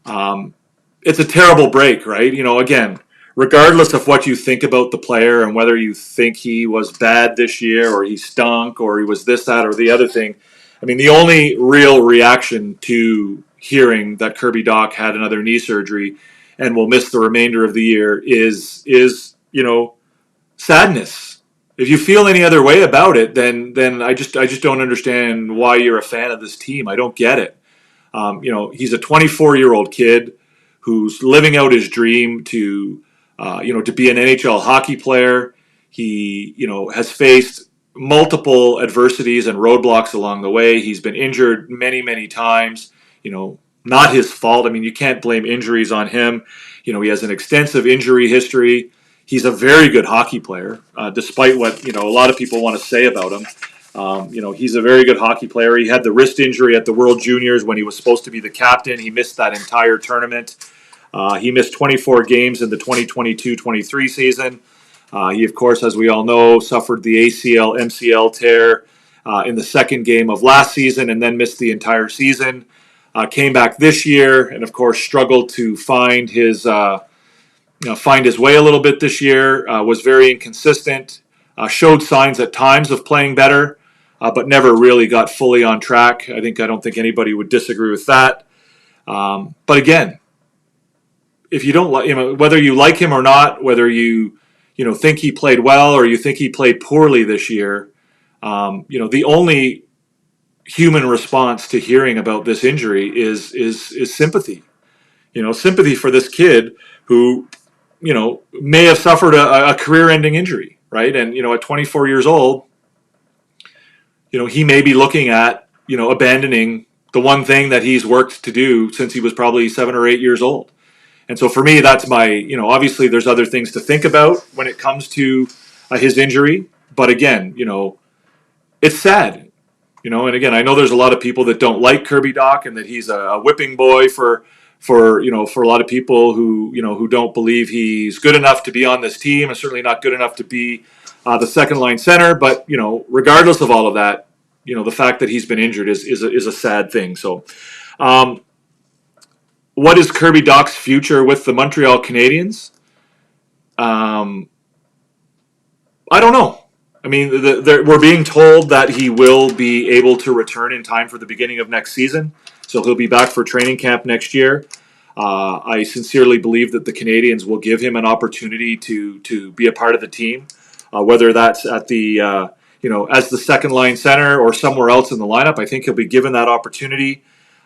S4: It's a terrible break, right? Again, regardless of what you think about the player and whether you think he was bad this year or he stunk or he was this, that, or the other thing, I mean, the only real reaction to hearing that Kirby Doc had another knee surgery and will miss the remainder of the year is sadness. If you feel any other way about it, then I just don't understand why you're a fan of this team. I don't get it. He's a 24-year-old kid who's living out his dream to be an NHL hockey player. He, has faced multiple adversities and roadblocks along the way. He's been injured many, many times, not his fault. I mean, you can't blame injuries on him. He has an extensive injury history. He's a very good hockey player, despite what, a lot of people want to say about him. He's a very good hockey player. He had the wrist injury at the World Juniors when he was supposed to be the captain. He missed that entire tournament. He missed 24 games in the 2022-23 season. He, of course, as we all know, suffered the ACL-MCL tear in the second game of last season and then missed the entire season. Came back this year and, of course, struggled to find his way a little bit this year. Was very inconsistent. Showed signs at times of playing better, but never really got fully on track. I don't think anybody would disagree with that. But again, if you don't like, whether you like him or not, whether you think he played well or you think he played poorly this year, the only human response to hearing about this injury is sympathy. Sympathy for this kid who, may have suffered a career-ending injury, right? And at 24 years old, he may be looking at abandoning the one thing that he's worked to do since he was probably 7 or 8 years old. And so for me, that's my, obviously there's other things to think about when it comes to his injury. But again, it's sad, and again, I know there's a lot of people that don't like Kirby Doc and that he's a whipping boy for a lot of people who don't believe he's good enough to be on this team and certainly not good enough to be the second line center. But, regardless of all of that, the fact that he's been injured is a sad thing. So, what is Kirby Doc's future with the Montreal Canadiens? I don't know. I mean, we're being told that he will be able to return in time for the beginning of next season. So he'll be back for training camp next year. I sincerely believe that the Canadiens will give him an opportunity to be a part of the team, whether that's at the as the second line center or somewhere else in the lineup. I think he'll be given that opportunity.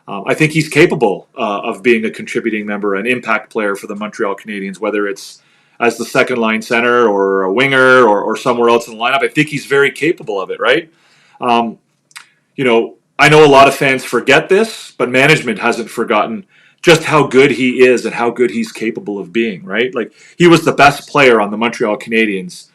S4: I think he's capable of being a contributing member, an impact player for the Montreal Canadiens, whether it's as the second line center or a winger or somewhere else in the lineup. I think he's very capable of it, right? I know a lot of fans forget this, but management hasn't forgotten just how good he is and how good he's capable of being, right? Like, he was the best player on the Montreal Canadiens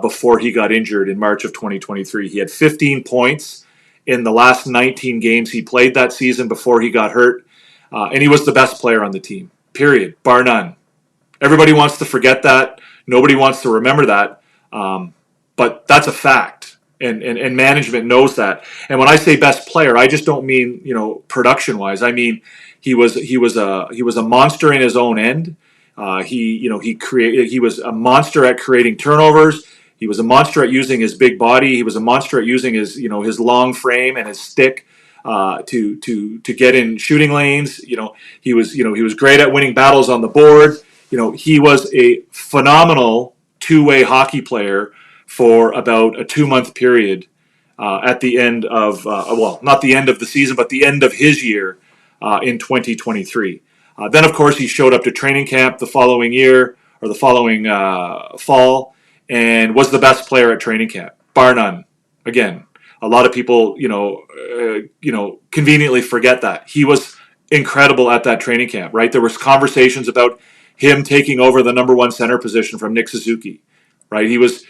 S4: before he got injured in March of 2023. He had 15 points in the last 19 games he played that season before he got hurt, and he was the best player on the team. period, bar none. Everybody wants to forget that. Nobody wants to remember that. But that's a fact. And management knows that. And when I say best player, I just don't mean, production wise. I mean, he was a monster in his own end. He was a monster at creating turnovers. He was a monster at using his big body. He was a monster at using his long frame and his stick to get in shooting lanes. He was great at winning battles on the board. He was a phenomenal two-way hockey player for about a 2-month period at the end of, not the end of the season, but the end of his year in 2023. Then, of course, he showed up to training camp the following year or the following fall and was the best player at training camp, bar none. Again, a lot of people, conveniently forget that. He was incredible at that training camp, right? There was conversations about him taking over the number one center position from Nick Suzuki. Right, he was,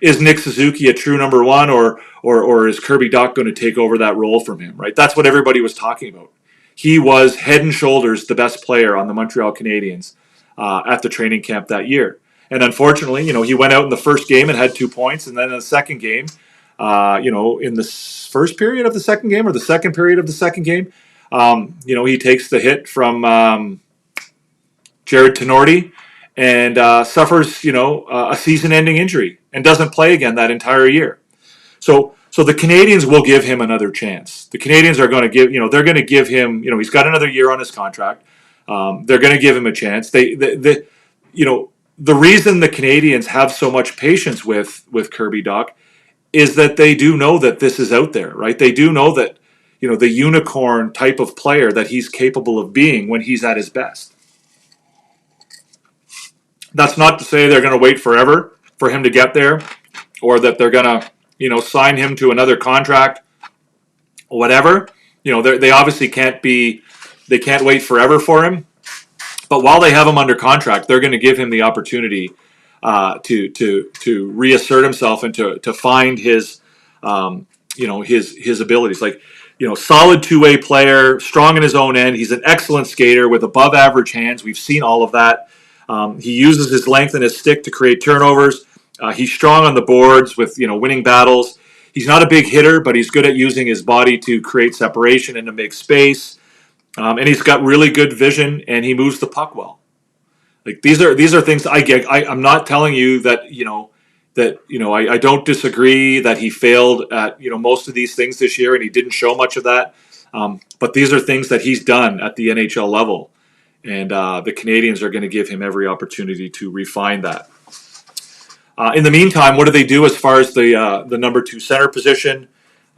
S4: is Nick Suzuki a true number one, or is Kirby Dach going to take over that role from him? Right, that's what everybody was talking about. He was head and shoulders the best player on the Montreal Canadiens at the training camp that year. And unfortunately, he went out in the first game and had 2 points, and then in the second game, in the first period of the second game or the second period of the second game, he takes the hit from Jared Tenorti. And suffers, a season-ending injury and doesn't play again that entire year. So the Canadiens will give him another chance. The Canadiens are going to give, they're going to give him, he's got another year on his contract. They're going to give him a chance. The reason the Canadiens have so much patience with Kirby Dach is that they do know that this is out there, right? They do know that, the unicorn type of player that he's capable of being when he's at his best. That's not to say they're going to wait forever for him to get there, or that they're going to, sign him to another contract, or whatever. They obviously can't wait forever for him. But while they have him under contract, they're going to give him the opportunity to reassert himself and to find his abilities. Like, solid two-way player, strong in his own end. He's an excellent skater with above average hands. We've seen all of that. He uses his length and his stick to create turnovers. He's strong on the boards with, winning battles. He's not a big hitter, but he's good at using his body to create separation and to make space. And he's got really good vision, and he moves the puck well. Like, these are things I get. I'm not telling you that, I don't disagree that he failed at, most of these things this year, and he didn't show much of that. But these are things that he's done at the NHL level. And the Canadiens are going to give him every opportunity to refine that. In the meantime, what do they do as far as the number 2 center position?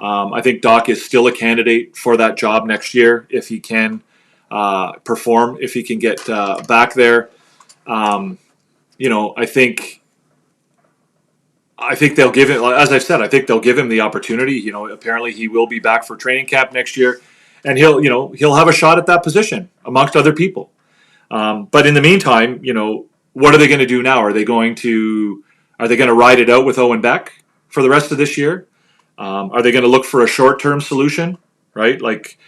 S4: I think Dach is still a candidate for that job next year if he can perform, if he can get back there. I think they'll give him, as I've said, I think they'll give him the opportunity. Apparently he will be back for training camp next year, and he'll have a shot at that position amongst other people. But in the meantime, what are they going to do now? Are they going to ride it out with Owen Beck for the rest of this year? Are they going to look for a short-term solution, right? Like,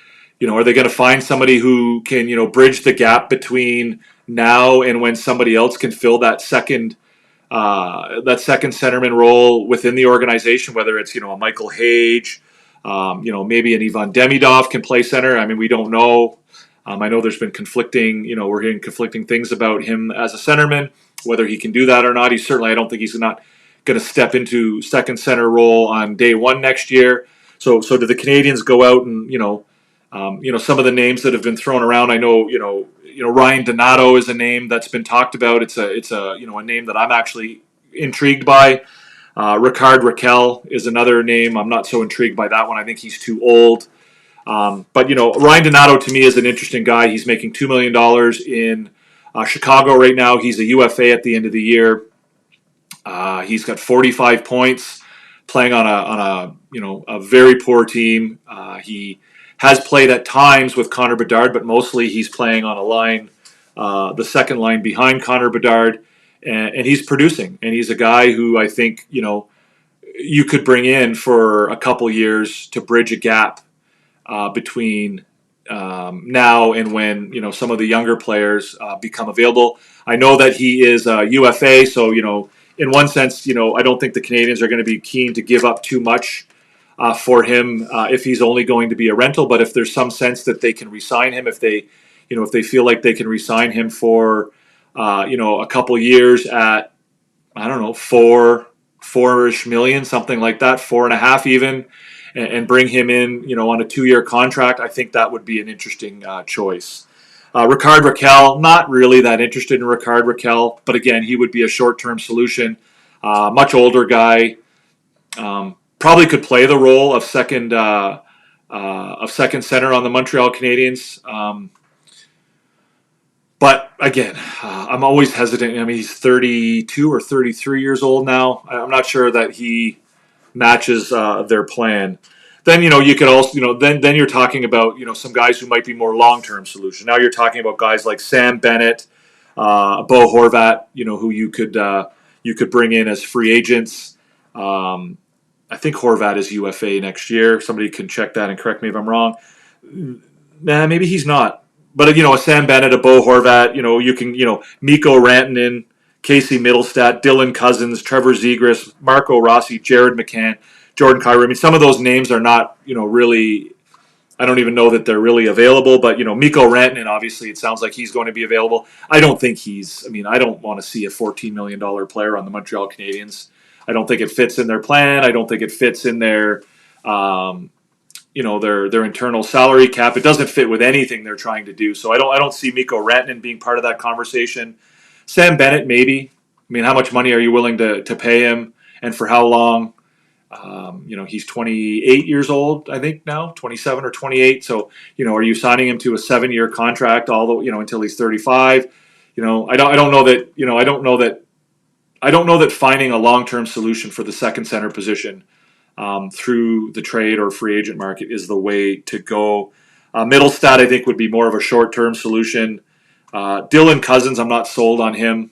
S4: are they going to find somebody who can, bridge the gap between now and when somebody else can fill that second centerman role within the organization, whether it's, a Michael Hage, maybe an Ivan Demidov can play center. I mean, we don't know. I know there's been we're hearing conflicting things about him as a centerman, whether he can do that or not. I don't think he's not going to step into second center role on day one next year. So do the Canadiens go out and, some of the names that have been thrown around? I know, Ryan Donato is a name that's been talked about. It's a name that I'm actually intrigued by. Ricard Raquel is another name. I'm not so intrigued by that one. I think he's too old. But Ryan Donato to me is an interesting guy. He's making $2 million in Chicago right now. He's a UFA at the end of the year. He's got 45 points, playing on a very poor team. He has played at times with Connor Bedard, but mostly he's playing on a line, the second line behind Connor Bedard, and he's producing. And he's a guy who I think you could bring in for a couple years to bridge a gap between now and when some of the younger players become available. I know that he is a UFA, so in one sense, I don't think the Canadiens are going to be keen to give up too much for him if he's only going to be a rental. But if there's some sense that they can re-sign him, if they feel like they can re-sign him for a couple years at, I don't know, four-ish million, something like that, 4.5 even, and bring him in, on a 2-year contract, I think that would be an interesting choice. Ricard Raquel, not really that interested in Ricard Raquel, but again, he would be a short-term solution. Much older guy, probably could play the role of second center on the Montreal Canadiens. But again, I'm always hesitant. I mean, he's 32 or 33 years old now. I'm not sure that he matches their plan. Then you could also then you're talking about some guys who might be more long-term solution. Now you're talking about guys like Sam Bennett, Bo Horvat, who you could bring in as free agents. I think Horvat is UFA next year. Somebody can check that and correct me if I'm wrong. Nah, maybe he's not. But a Sam Bennett, a Bo Horvat, you can Mikko Rantanen, Casey Middlestat, Dylan Cousins, Trevor Zegras, Marco Rossi, Jared McCann, Jordan Kyrou. I mean, some of those names are not really. I don't even know that they're really available. But Mikko Rantanen, obviously, it sounds like he's going to be available. I don't think he's. I mean, I don't want to see a $14 million player on the Montreal Canadiens. I don't think it fits in their plan. I don't think it fits in their. Their internal salary cap. It doesn't fit with anything they're trying to do. So I don't see Mikko Rantanen being part of that conversation. Sam Bennett, maybe. I mean, how much money are you willing to pay him, and for how long? He's 28 years old, I think now, 27 or 28. So are you signing him to a 7-year contract until he's 35? I don't know that finding a long-term solution for the second center position through the trade or free agent market is the way to go. Middlestat, I think, would be more of a short-term solution. Dylan Cousins, I'm not sold on him.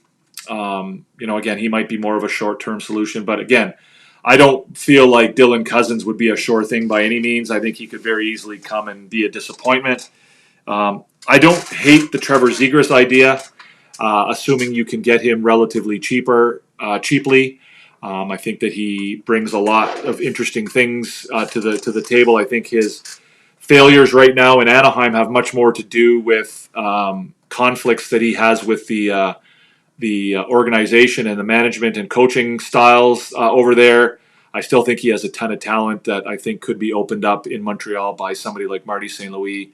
S4: Again, he might be more of a short-term solution. But again, I don't feel like Dylan Cousins would be a sure thing by any means. I think he could very easily come and be a disappointment. I don't hate the Trevor Zegras idea, assuming you can get him relatively cheaply. I think that he brings a lot of interesting things to the table. I think his failures right now in Anaheim have much more to do with conflicts that he has with the organization and the management and coaching styles over there. I still think he has a ton of talent that I think could be opened up in Montreal by somebody like Marty St. Louis,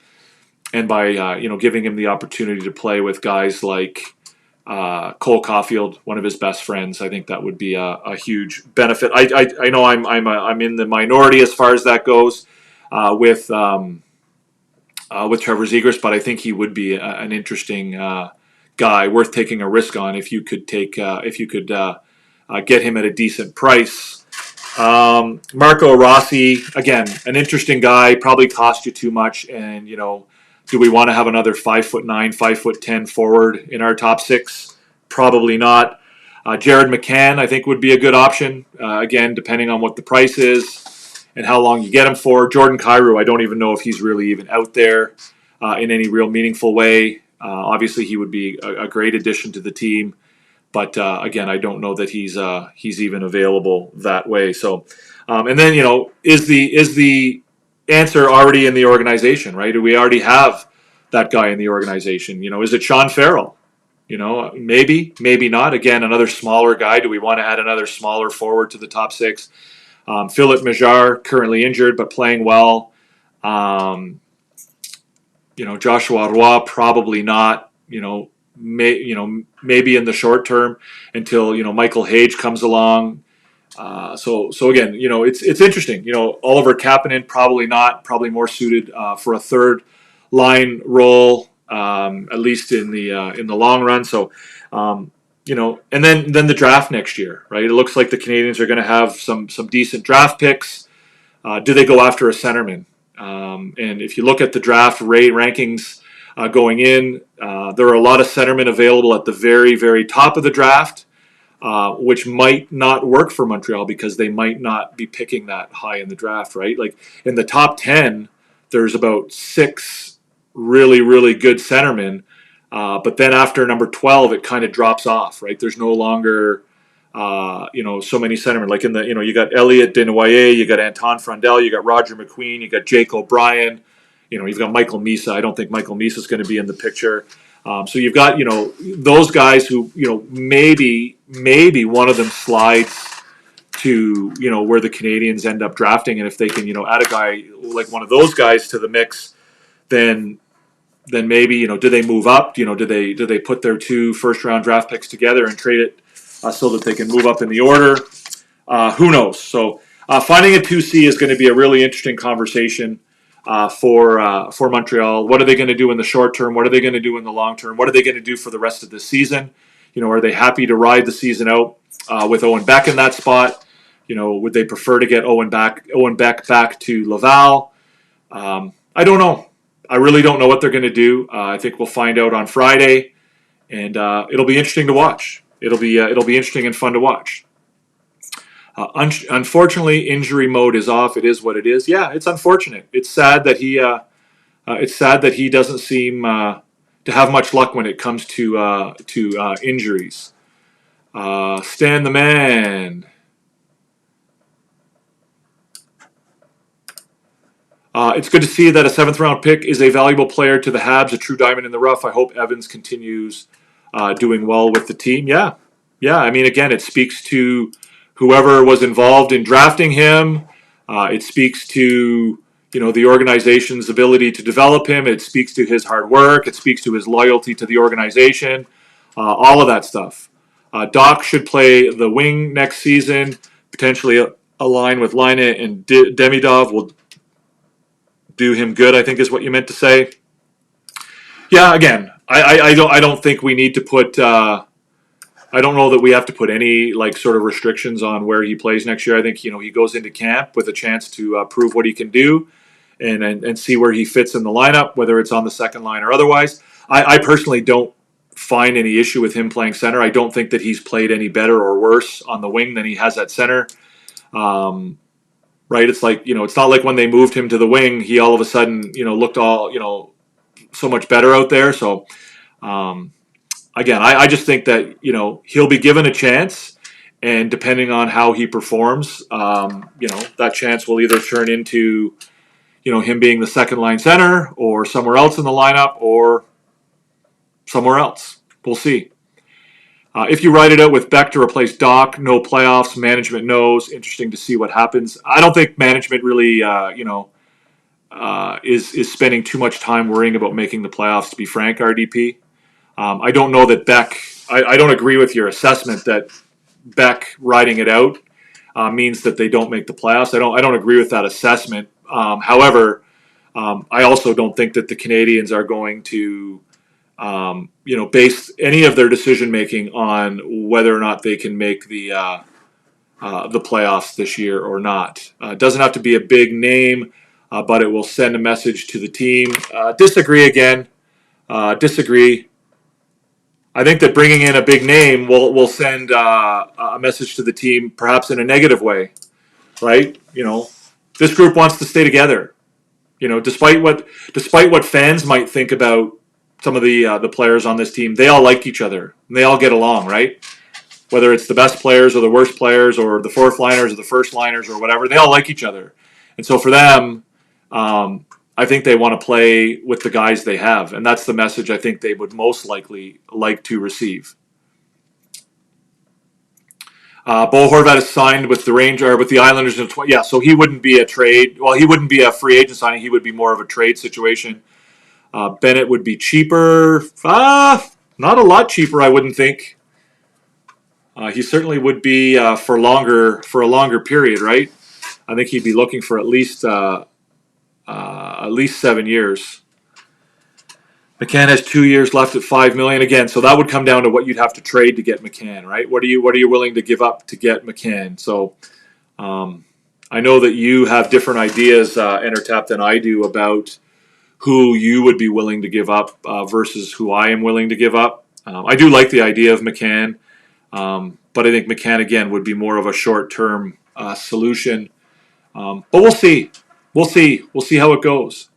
S4: and by giving him the opportunity to play with guys like Cole Caulfield, one of his best friends. I think that would be a huge benefit. I know I'm in the minority as far as that goes with Trevor Zegras, but I think he would be an interesting guy worth taking a risk on if you could get him at a decent price. Marco Rossi, again, an interesting guy, probably cost you too much, and do we want to have another 5'9", 5'10" forward in our top six? Probably not. Jared McCann, I think, would be a good option. Again, depending on what the price is and how long you get him for. Jordan Kyrou, I don't even know if he's really even out there in any real meaningful way. Obviously, he would be a great addition to the team, but again, I don't know that he's even available that way. So, and then is the answer already in the organization, right? Do we already have that guy in the organization? Is it Sean Farrell? Maybe not. Again, another smaller guy. Do we want to add another smaller forward to the top six? Philip Majar, currently injured but playing well. Joshua Roy, probably not. Maybe in the short term until Michael Hage comes along. So again, it's interesting. Oliver Kapanen, probably not. Probably more suited for a third line role, at least in the long run. So, and then the draft next year, right? It looks like the Canadiens are going to have some decent draft picks. Do they go after a centerman? And if you look at the draft rankings going in, there are a lot of centermen available at the very, very top of the draft. Which might not work for Montreal because they might not be picking that high in the draft, right? Like in the top 10, there's about 6 really, really good centermen. But then after number 12, it kind of drops off, right? There's no longer, so many centermen. Like you got Elliot Desnoyers, you got Anton Frondel, you got Roger McQueen, you got Jake O'Brien, you've got Michael Misa. I don't think Michael Misa is going to be in the picture. So you've got, those guys who, maybe one of them slides to, where the Canadiens end up drafting. And if they can, add a guy like one of those guys to the mix, then maybe, do they move up? Do they put their 2 first-round draft picks together and trade it so that they can move up in the order? Who knows? So finding a 2C is going to be a really interesting conversation for Montreal. What are they going to do in the short term? What are they going to do in the long term? What are they going to do for the rest of the season? Are they happy to ride the season out with Owen Beck in that spot? Would they prefer to get Owen Beck back to Laval? I don't know. I really don't know what they're going to do. I think we'll find out on Friday, and it'll be interesting to watch. It'll be interesting and fun to watch. Unfortunately, injury mode is off. It is what it is. Yeah, it's unfortunate. It's sad that he doesn't seem to have much luck when it comes to injuries. Stan the Man. It's good to see that a 7th-round pick is a valuable player to the Habs, a true diamond in the rough. I hope Evans continues doing well with the team. Yeah. I mean, again, it speaks to whoever was involved in drafting him. It speaks to, the organization's ability to develop him. It speaks to his hard work. It speaks to his loyalty to the organization. All of that stuff. Doc should play the wing next season, potentially align with Laine, and Demidov will do him good, I think is what you meant to say. Yeah, again, I don't think we need to put I don't know that we have to put any sort of restrictions on where he plays next year. I think he goes into camp with a chance to prove what he can do and see where he fits in the lineup, whether it's on the second line or otherwise. I personally don't find any issue with him playing center. I don't think that he's played any better or worse on the wing than he has at center. Right? It's it's not like when they moved him to the wing, he all of a sudden, looked all, so much better out there. So, again, I just think that, he'll be given a chance, and depending on how he performs, that chance will either turn into, him being the second line center or somewhere else in the lineup or somewhere else. We'll see. If you write it out with Beck to replace Doc, no playoffs, management knows. Interesting to see what happens. I don't think management really, is spending too much time worrying about making the playoffs, to be frank, RDP. I don't know that Beck, I don't agree with your assessment that Beck riding it out means that they don't make the playoffs. I don't agree with that assessment. However, I also don't think that the Canadiens are going to base any of their decision making on whether or not they can make the playoffs this year or not. It doesn't have to be a big name, but it will send a message to the team. Disagree again. Disagree. I think that bringing in a big name will send a message to the team, perhaps in a negative way, right? This group wants to stay together. Despite what fans might think about some of the players on this team, they all like each other. And they all get along, right? Whether it's the best players or the worst players or the fourth liners or the first liners or whatever, they all like each other. And so for them, I think they want to play with the guys they have. And that's the message I think they would most likely like to receive. Bo Horvat is signed with the Islanders. So he wouldn't be a trade. Well, he wouldn't be a free agent signing. He would be more of a trade situation. Bennett would be cheaper. Not a lot cheaper, I wouldn't think. He certainly would be for a longer period, right? I think he'd be looking for at least 7 years. McCann has 2 years left at $5 million again, so that would come down to what you'd have to trade to get McCann, right? What are you willing to give up to get McCann? So, I know that you have different ideas, Entertap, than I do about who you would be willing to give up versus who I am willing to give up. I do like the idea of McCann, but I think McCann, again, would be more of a short-term solution. But we'll see. We'll see how it goes.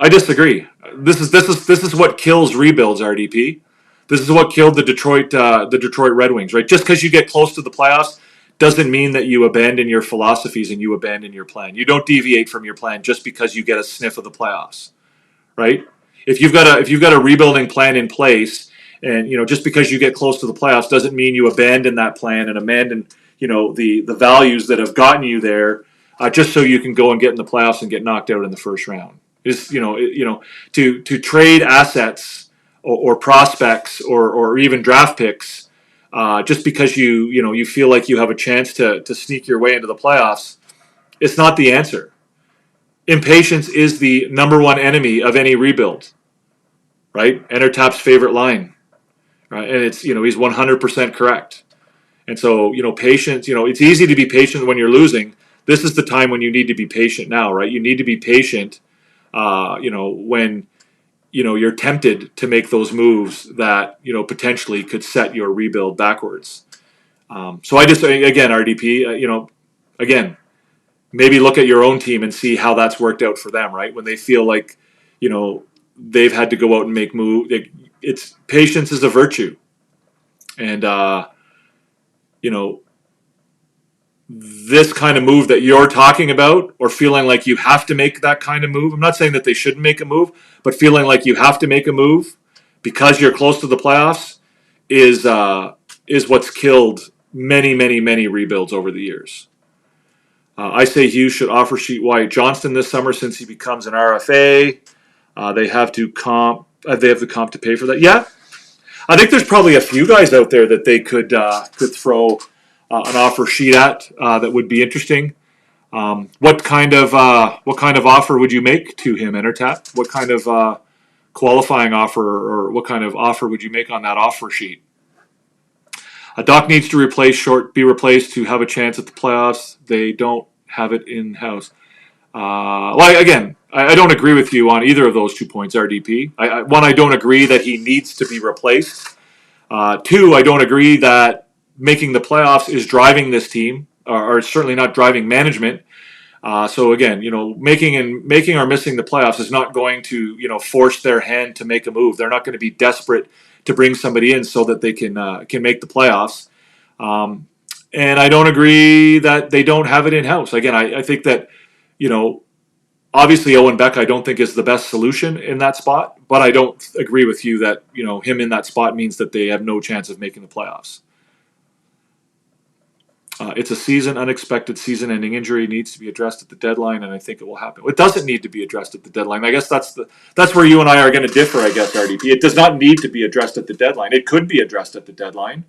S4: I disagree. This is what kills rebuilds, RDP. This is what killed the Detroit Red Wings, right? Just because you get close to the playoffs doesn't mean that you abandon your philosophies and you abandon your plan. You don't deviate from your plan just because you get a sniff of the playoffs, right? If you've got a rebuilding plan in place, and just because you get close to the playoffs doesn't mean you abandon that plan and abandon the values that have gotten you there, just so you can go and get in the playoffs and get knocked out in the first round. Is to trade assets or prospects or even draft picks just because you feel like you have a chance to sneak your way into the playoffs. It's not the answer. Impatience is the number one enemy of any rebuild, right? Enter Tap's favorite line, right? And it's he's 100% correct. And so patience. It's easy to be patient when you're losing. This is the time when you need to be patient now, right? You need to be patient. When you're tempted to make those moves that potentially could set your rebuild backwards. So I just again RDP, again, maybe look at your own team and see how that's worked out for them, right? When they feel like they've had to go out and make moves. It's patience is a virtue, and this kind of move that you're talking about, or feeling like you have to make that kind of move. I'm not saying that they shouldn't make a move, but feeling like you have to make a move because you're close to the playoffs is what's killed many, many, many rebuilds over the years. I say Hughes should offer sheet Wyatt Johnston this summer since he becomes an RFA. They have the comp to pay for that. Yeah, I think there's probably a few guys out there that they could throw an offer sheet at that would be interesting. What kind of offer would you make to him, Entertap? What kind of qualifying offer, or what kind of offer would you make on that offer sheet? Doc needs to be replaced to have a chance at the playoffs. They don't have it in house. Again, I don't agree with you on either of those 2 points, RDP. One, I don't agree that he needs to be replaced. Two, I don't agree that making the playoffs is driving this team, or certainly not driving management. So again, making or missing the playoffs is not going to force their hand to make a move. They're not going to be desperate to bring somebody in so that they can make the playoffs. And I don't agree that they don't have it in house. Again, I think that obviously Owen Beck I don't think is the best solution in that spot, but I don't agree with you that him in that spot means that they have no chance of making the playoffs. It's a unexpected season-ending injury, needs to be addressed at the deadline, and I think it will happen. It doesn't need to be addressed at the deadline. I guess that's where you and I are going to differ, I guess, RDP. It does not need to be addressed at the deadline. It could be addressed at the deadline,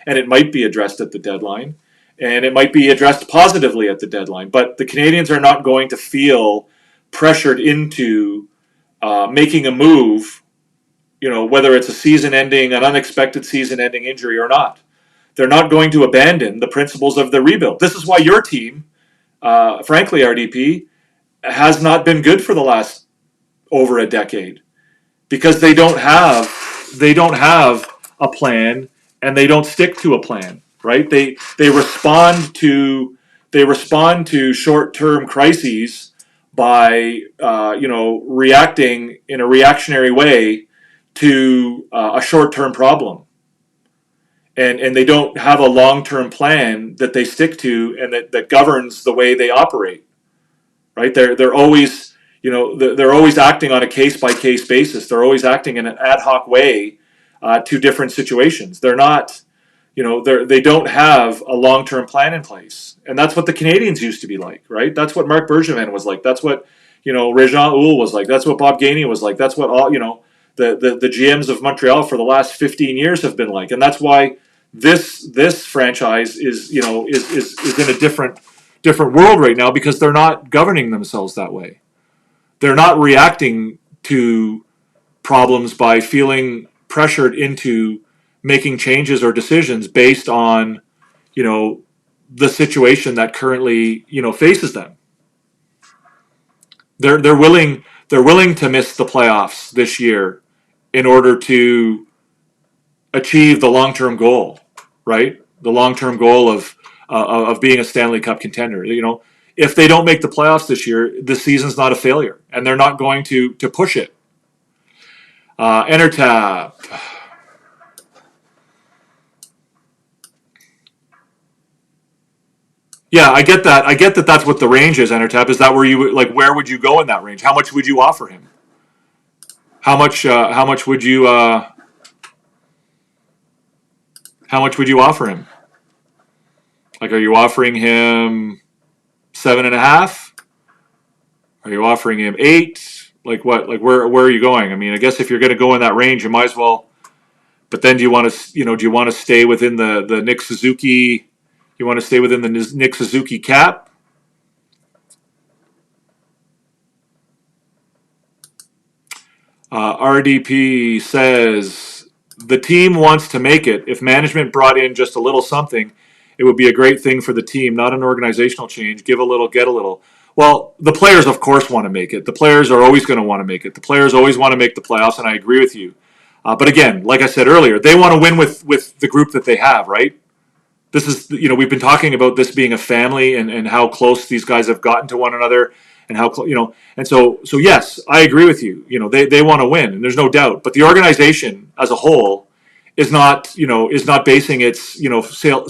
S4: and it might be addressed at the deadline, and it might be addressed positively at the deadline. But the Canadiens are not going to feel pressured into making a move, whether it's an unexpected season-ending injury or not. They're not going to abandon the principles of the rebuild. This is why your team, frankly, RDP, has not been good for the last over a decade, because they don't have a plan, and they don't stick to a plan. Right? They respond to short-term crises by reacting in a reactionary way to a short-term problem. And they don't have a long-term plan that they stick to and that governs the way they operate, right? They're always acting on a case-by-case basis. They're always acting in an ad hoc way to different situations. They're not, they don't have a long-term plan in place, and that's what the Canadiens used to be like, right? That's what Marc Bergevin was like. That's what Régent Houle was like. That's what Bob Gainey was like. That's what all the GMs of Montreal for the last 15 years have been like, and that's why this franchise is in a different world right now, because they're not governing themselves that way. They're not reacting to problems by feeling pressured into making changes or decisions based on the situation that currently faces them. They're willing to miss the playoffs this year in order to achieve the long-term goal, right? The long-term goal of being a Stanley Cup contender. if they don't make the playoffs this year, the season's not a failure, and they're not going to push it. Enter tab. Yeah, I get that. I get that. That's what the range is. Enter tab. Is that where you like? Where would you go in that range? How much would you offer him? How much? How much would you? How much would you offer him? Like, are you offering him 7.5? Are you offering him 8? Like what? Like where are you going? I mean, I guess if you're going to go in that range, you might as well. But then, do you want to? Do you want to stay within the Nick Suzuki? You want to stay within the Nick Suzuki cap? RDP says, the team wants to make it. If management brought in just a little something, it would be a great thing for the team, not an organizational change. Give a little, get a little. Well, the players, of course, want to make it. The players are always going to want to make it. The players always want to make the playoffs, and I agree with you. But again, like I said earlier, they want to win with the group that they have, right? This is, we've been talking about this being a family and how close these guys have gotten to one another and how, and so yes, I agree with you. They want to win, and there's no doubt. But the organization as a whole is not basing its,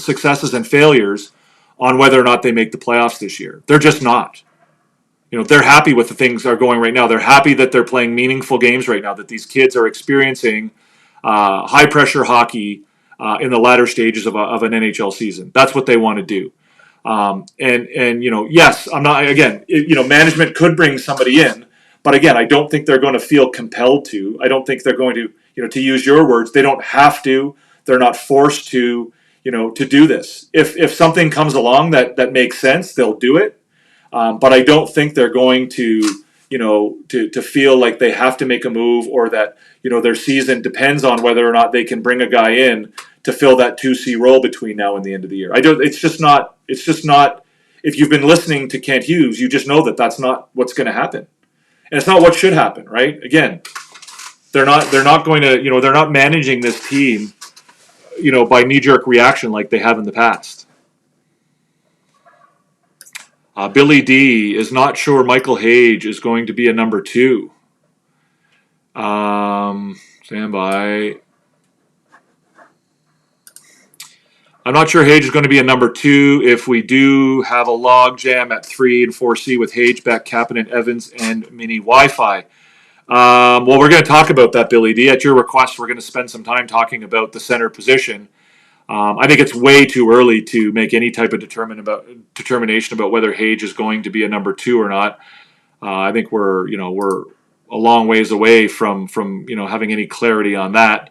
S4: successes and failures on whether or not they make the playoffs this year. They're just not. They're happy with the things that are going right now. They're happy that they're playing meaningful games right now, that these kids are experiencing high pressure hockey in the latter stages of an NHL season. That's what they want to do. Yes, I'm not, again, management could bring somebody in, but again, I don't think they're going to feel compelled to. I don't think they're going to, to use your words, they don't have to, they're not forced to, to do this. If something comes along that makes sense, they'll do it. But I don't think they're going to, to feel like they have to make a move, or that, their season depends on whether or not they can bring a guy in to fill that 2C role between now and the end of the year. It's just not, if you've been listening to Kent Hughes, you just know that that's not what's going to happen. And it's not what should happen, right? Again, they're not going to, they're not managing this team, by knee-jerk reaction like they have in the past. Billy D is not sure Michael Hage is going to be a number 2. Stand by. I'm not sure Hage is going to be a number 2 if we do have a log jam at 3 and 4C with Hage, Beck, Kapanen, Evans, and Mini Wi-Fi. Well, we're going to talk about that, Billy D. At your request, we're going to spend some time talking about the center position. I think it's way too early to make any type of determination about whether Hage is going to be a number 2 or not. I think we're a long ways away from having any clarity on that.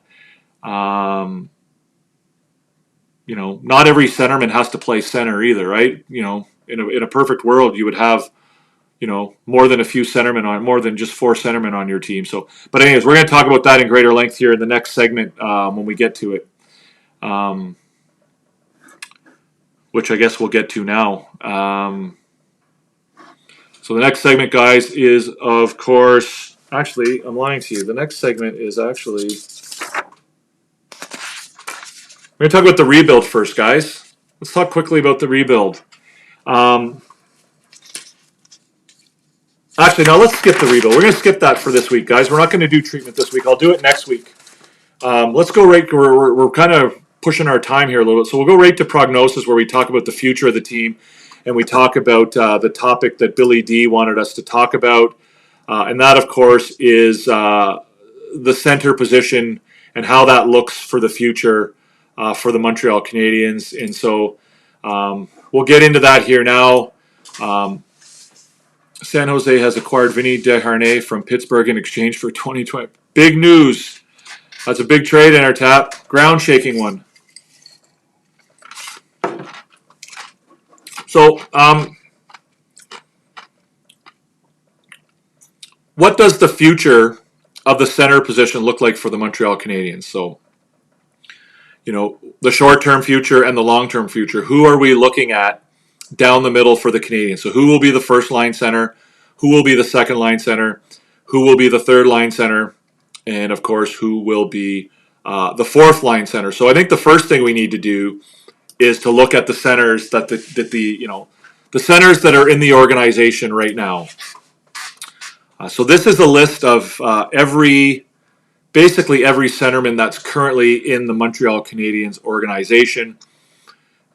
S4: Not every centerman has to play center either, right? In a perfect world, you would have, more than a few centermen more than just 4 centermen on your team. So, but anyways, we're going to talk about that in greater length here in the next segment when we get to it, which I guess we'll get to now. So the next segment, guys, is of course, actually, I'm lying to you. The next segment is actually, we're going to talk about the rebuild first, guys. Let's talk quickly about the rebuild. Actually, no, let's skip the rebuild. We're going to skip that for this week, guys. We're not going to do treatment this week. I'll do it next week. Let's go right, we're kind of pushing our time here a little bit. So we'll go right to prognosis, where we talk about the future of the team, and we talk about the topic that Billy D wanted us to talk about. And that, of course, is the center position and how that looks for the future for the Montreal Canadiens. And so we'll get into that here now. San Jose has acquired Vinny Desharnais from Pittsburgh in exchange for 2020. Big news. That's a big trade in our tap. Ground shaking one. So, what does the future of the center position look like for the Montreal Canadiens? So, the short-term future and the long-term future. Who are we looking at down the middle for the Canadiens? So who will be the first-line center? Who will be the second-line center? Who will be the third-line center? And, of course, who will be the fourth-line center? So I think the first thing we need to do is to look at the centers that the the centers that are in the organization right now. So this is a list of basically every centerman that's currently in the Montreal Canadiens organization.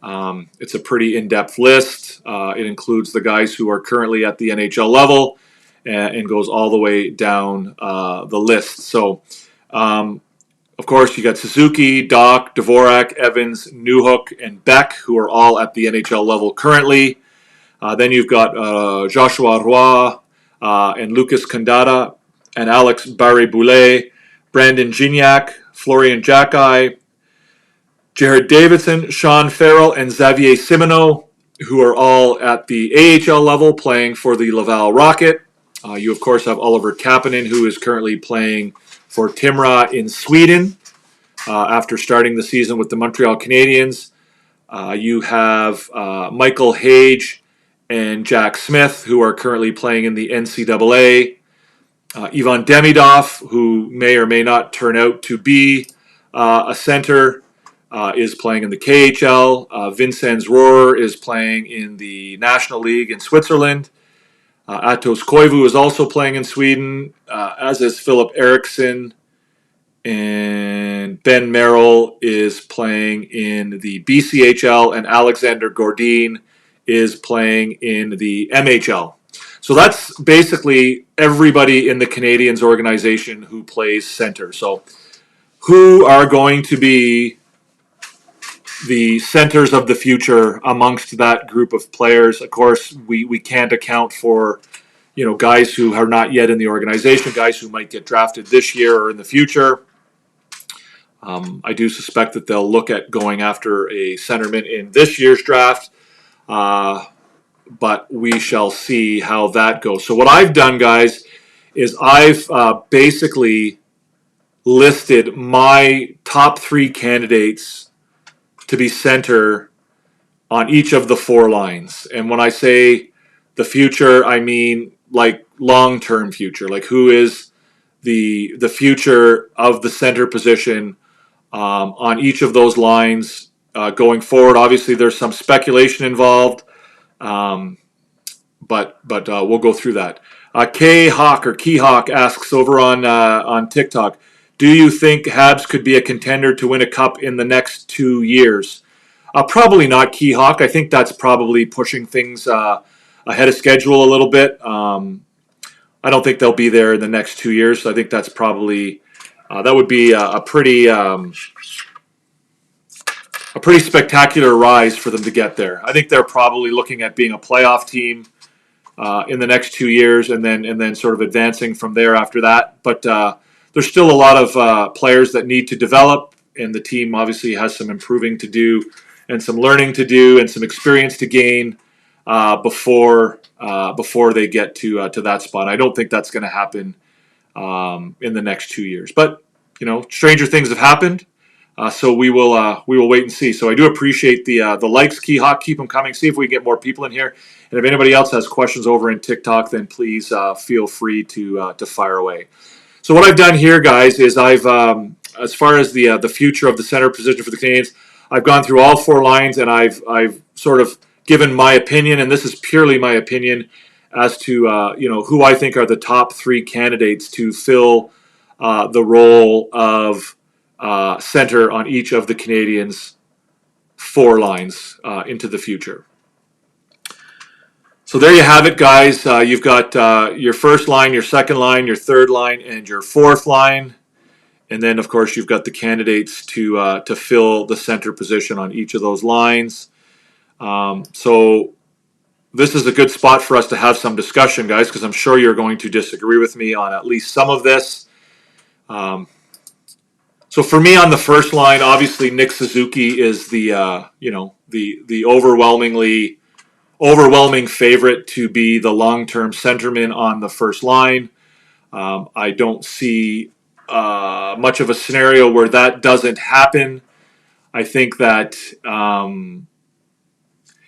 S4: It's a pretty in-depth list. It includes the guys who are currently at the NHL level and goes all the way down the list. So, of course, you got Suzuki, Doc, Dvorak, Evans, Newhook, and Beck, who are all at the NHL level currently. Then you've got Joshua Roy and Lucas Condada and Alex Barré-Boulet, Brandon Gignac, Florian Jacki, Jared Davidson, Sean Farrell, and Xavier Simoneau, who are all at the AHL level playing for the Laval Rocket. You, of course, have Oliver Kapanen, who is currently playing for Timrå in Sweden after starting the season with the Montreal Canadiens. You have Michael Hage and Jack Smith, who are currently playing in the NCAA. Ivan Demidov, who may or may not turn out to be a center, is playing in the KHL. Vincenz Rohr is playing in the National League in Switzerland. Atos Koivu is also playing in Sweden, as is Philip Eriksson. And Ben Merrill is playing in the BCHL, and Alexander Gordin is playing in the MHL. So that's basically everybody in the Canadiens organization who plays center. So who are going to be the centers of the future amongst that group of players? Of course, we can't account for, guys who are not yet in the organization, guys who might get drafted this year or in the future. I do suspect that they'll look at going after a centerman in this year's draft, but we shall see how that goes. So what I've done, guys, is I've basically listed my top 3 candidates to be center on each of the 4 lines. And when I say the future, I mean like long-term future, like who is the future of the center position on each of those lines going forward. Obviously, there's some speculation involved, but we'll go through that. K-Hawk or Keyhawk asks over on TikTok, do you think Habs could be a contender to win a cup in the next 2 years? Probably not, Keyhawk. I think that's probably pushing things ahead of schedule a little bit. I don't think they'll be there in the next 2 years. So I think that's probably that would be a pretty spectacular rise for them to get there. I think they're probably looking at being a playoff team in the next 2 years, and then sort of advancing from there after that. But there's still a lot of players that need to develop, and the team obviously has some improving to do, and some learning to do, and some experience to gain before they get to that spot. I don't think that's going to happen in the next 2 years. But stranger things have happened, so we will wait and see. So I do appreciate the likes, Keyhawk. Keep them coming. See if we can get more people in here. And if anybody else has questions over in TikTok, then please feel free to fire away. So what I've done here, guys, is I've as far as the future of the center position for the Canadiens, I've gone through all 4 lines, and I've sort of given my opinion, and this is purely my opinion, as to who I think are the top 3 candidates to fill the role of center on each of the Canadiens' 4 lines into the future. So there you have it, guys. You've got your first line, your second line, your third line, and your fourth line. And then, of course, you've got the candidates to fill the center position on each of those lines. So this is a good spot for us to have some discussion, guys, because I'm sure you're going to disagree with me on at least some of this. So for me on the first line, obviously Nick Suzuki is the overwhelming favorite to be the long-term centerman on the first line. I don't see much of a scenario where that doesn't happen. I think that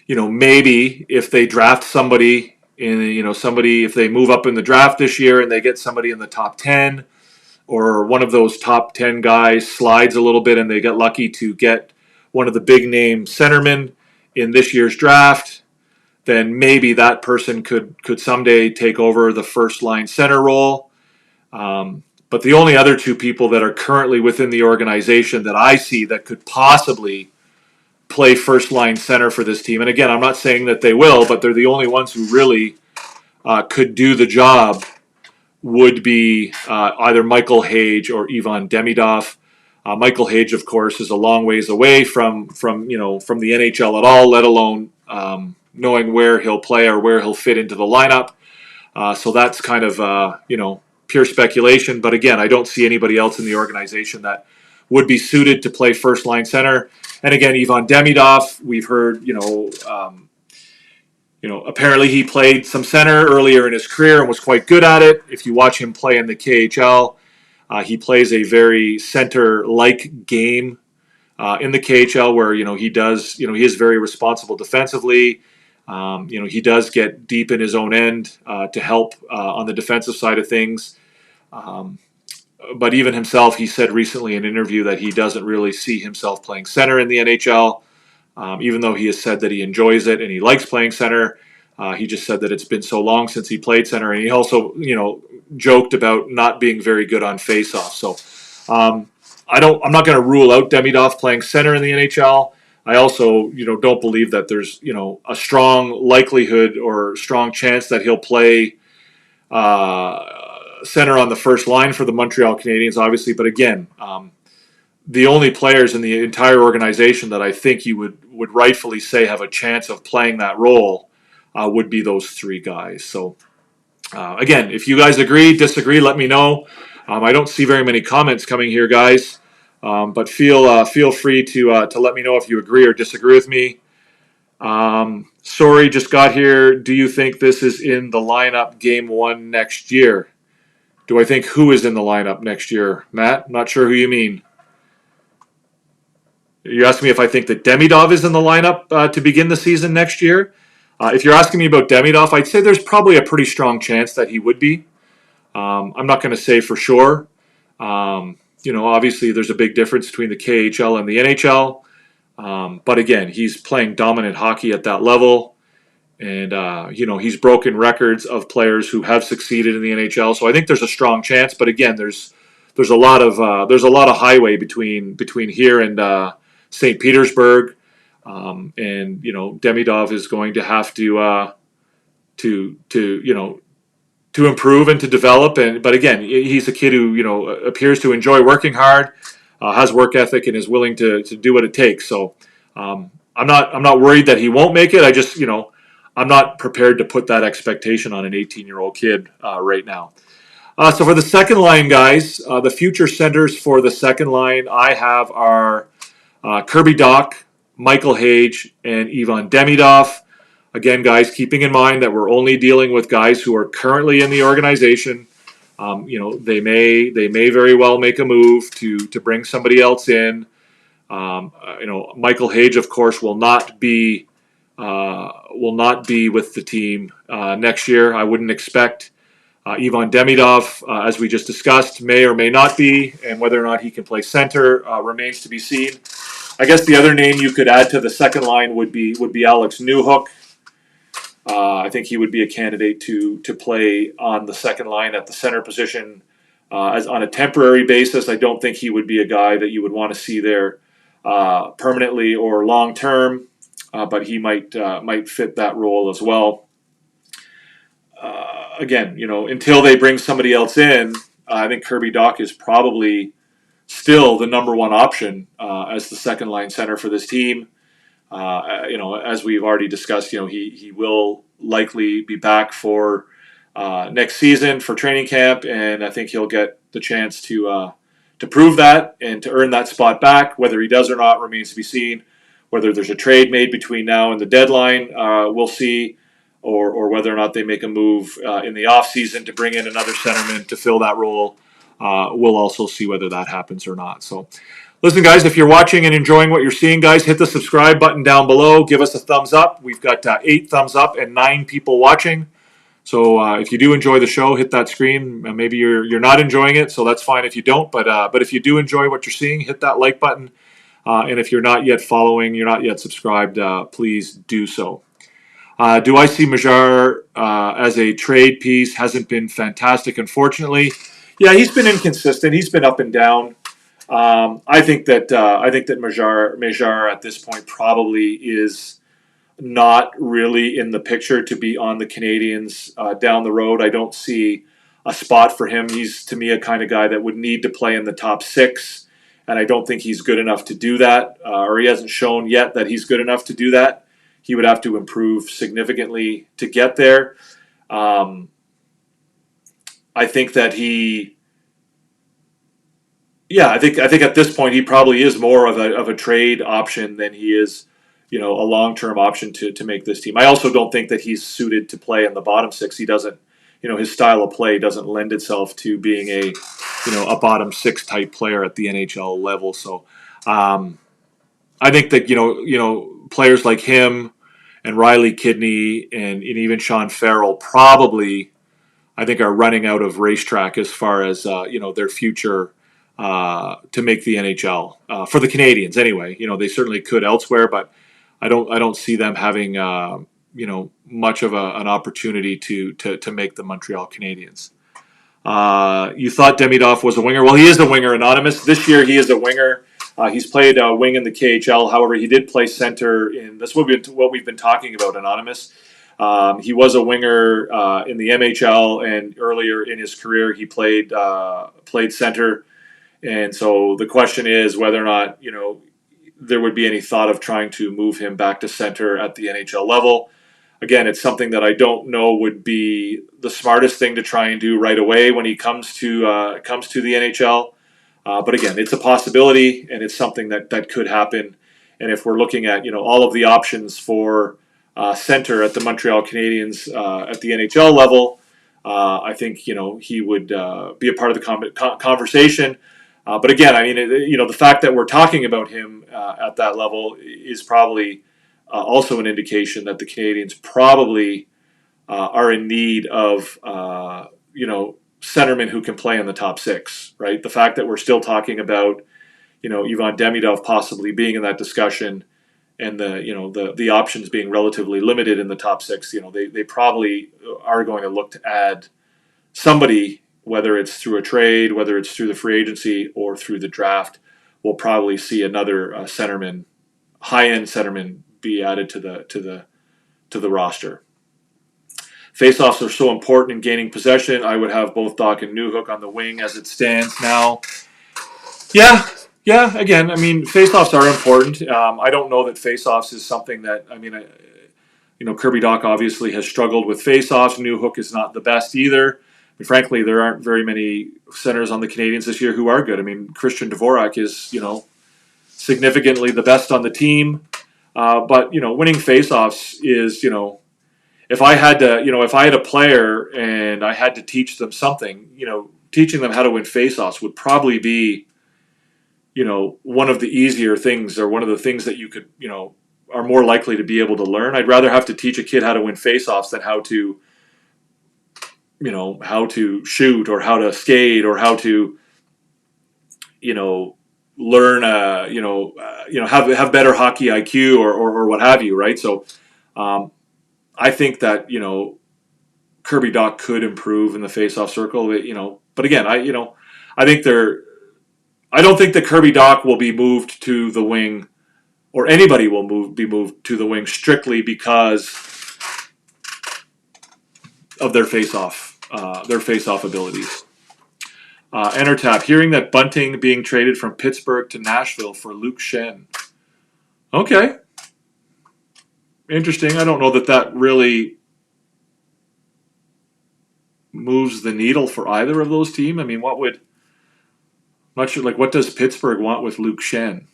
S4: maybe if they draft somebody if they move up in the draft this year and they get somebody in the top 10, or one of those top 10 guys slides a little bit and they get lucky to get one of the big name centermen in this year's draft, then maybe that person could someday take over the first line center role. But the only other two people that are currently within the organization that I see that could possibly play first line center for this team, and again, I'm not saying that they will, but they're the only ones who really could do the job, would be either Michael Hage or Ivan Demidov. Michael Hage, of course, is a long ways away from the NHL at all, let alone knowing where he'll play or where he'll fit into the lineup. So that's kind of pure speculation. But again, I don't see anybody else in the organization that would be suited to play first line center. And again, Ivan Demidov, we've heard, apparently he played some center earlier in his career and was quite good at it. If you watch him play in the KHL, he plays a very center-like game in the KHL, where he is very responsible defensively. He does get deep in his own end to help on the defensive side of things. But even himself, he said recently in an interview that he doesn't really see himself playing center in the NHL. Even though he has said that he enjoys it and he likes playing center, he just said that it's been so long since he played center, and he also, joked about not being very good on face-off. So I'm not going to rule out Demidov playing center in the NHL. I also, don't believe that there's, a strong likelihood or strong chance that he'll play center on the first line for the Montreal Canadiens, obviously. But again, the only players in the entire organization that I think you would rightfully say have a chance of playing that role would be those three guys. So again, if you guys agree, disagree, let me know. I don't see very many comments coming here, guys, but feel free to let me know if you agree or disagree with me. Sorry, just got here. Do you think this is in the lineup game 1 next year? Do I think who is in the lineup next year? Matt, not sure who you mean. You asked me if I think that Demidov is in the lineup to begin the season next year. If you're asking me about Demidov, I'd say there's probably a pretty strong chance that he would be. I'm not going to say for sure. Obviously there's a big difference between the KHL and the NHL. But again, he's playing dominant hockey at that level. And, he's broken records of players who have succeeded in the NHL. So I think there's a strong chance. But again, there's a lot of highway between here and St. Petersburg. And Demidov is going to have to improve and to develop. But again, he's a kid who appears to enjoy working hard, has work ethic, and is willing to do what it takes. So I'm not worried that he won't make it. I just I'm not prepared to put that expectation on an 18-year-old kid right now. So for the second line, guys, the future centers for the second line I have are Kirby Dach, Michael Hage, and Ivan Demidov. Again, guys, keeping in mind that we're only dealing with guys who are currently in the organization. They may very well make a move to bring somebody else in. Michael Hage, of course, will not be with the team next year. I wouldn't expect. Ivan Demidov, as we just discussed, may or may not be, and whether or not he can play center remains to be seen. I guess the other name you could add to the second line would be Alex Newhook. I think he would be a candidate to play on the second line at the center position as on a temporary basis. I don't think he would be a guy that you would want to see there permanently or long term, but he might fit that role as well. Again, until they bring somebody else in, I think Kirby Dach is probably still the number one option as the second line center for this team. As we've already discussed, he will likely be back for next season for training camp, and I think he'll get the chance to prove that and to earn that spot back. Whether he does or not remains to be seen. Whether there's a trade made between now and the deadline, we'll see, or whether or not they make a move in the offseason to bring in another centerman to fill that role. We'll also see whether that happens or not. So, listen, guys, if you're watching and enjoying what you're seeing, guys, hit the subscribe button down below. Give us a thumbs up. We've got 8 thumbs up and 9 people watching. So if you do enjoy the show, hit that screen. Maybe you're not enjoying it, so that's fine if you don't. But if you do enjoy what you're seeing, hit that like button. And if you're not yet following, you're not yet subscribed, please do so. Do I see Majar as a trade piece? Hasn't been fantastic, unfortunately. Yeah, he's been inconsistent. He's been up and down. I think that Majar at this point probably is not really in the picture to be on the Canadiens down the road. I don't see a spot for him. He's, to me, a kind of guy that would need to play in the top 6, and I don't think he's good enough to do that, or he hasn't shown yet that he's good enough to do that. He would have to improve significantly to get there. I think that I think at this point he probably is more of a trade option than he is, a long-term option to make this team. I also don't think that he's suited to play in the bottom 6. He doesn't, his style of play doesn't lend itself to being a bottom 6 type player at the NHL level. So I think that players like him and Riley Kidney and even Sean Farrell probably, I think, are running out of racetrack as far as their future to make the NHL for the Canadiens. Anyway, they certainly could elsewhere, but I don't see them having much of an opportunity to make the Montreal Canadiens. You thought Demidov was a winger. Well, he is a winger, Anonymous. This year he is a winger. He's played wing in the KHL. However, he did play center in. That's what we've been talking about, Anonymous. He was a winger in the MHL, and earlier in his career he played center. And so the question is whether or not there would be any thought of trying to move him back to center at the NHL level. Again, it's something that I don't know would be the smartest thing to try and do right away when he comes to the NHL. But again, it's a possibility, and it's something that could happen. And if we're looking at all of the options for center at the Montreal Canadiens at the NHL level, I think he would be a part of the conversation. But again, I mean, the fact that we're talking about him at that level is probably also an indication that the Canadiens probably are in need of centermen who can play in the top 6, right? The fact that we're still talking about, Ivan Demidov possibly being in that discussion, and the options being relatively limited in the top 6, they probably are going to look to add somebody, whether it's through a trade, whether it's through the free agency or through the draft. We'll probably see another centerman, high-end centerman, be added to the roster. Faceoffs are so important in gaining possession. I would have both Doc and Newhook on the wing as it stands now. Yeah. Again, I mean, faceoffs are important. I don't know that faceoffs is something that, Kirby Doc obviously has struggled with faceoffs. Newhook is not the best either. I mean, frankly, there aren't very many centers on the Canadiens this year who are good. I mean, Christian Dvorak is, significantly the best on the team. But winning faceoffs is, if I had a player and I had to teach them something, teaching them how to win faceoffs would probably be, one of the easier things, or one of the things that you could, are more likely to be able to learn. I'd rather have to teach a kid how to win faceoffs than how to shoot or how to skate or how to, learn, have better hockey IQ or what have you, right? So, I think that Kirby Doc could improve in the face-off circle, But again, I don't think that Kirby Doc will be moved to the wing, or anybody will be moved to the wing strictly because of their face-off abilities. Entertap, hearing that Bunting being traded from Pittsburgh to Nashville for Luke Schenn. Okay. Interesting. I don't know that really moves the needle for either of those teams. I mean, what does Pittsburgh want with Luke Schenn?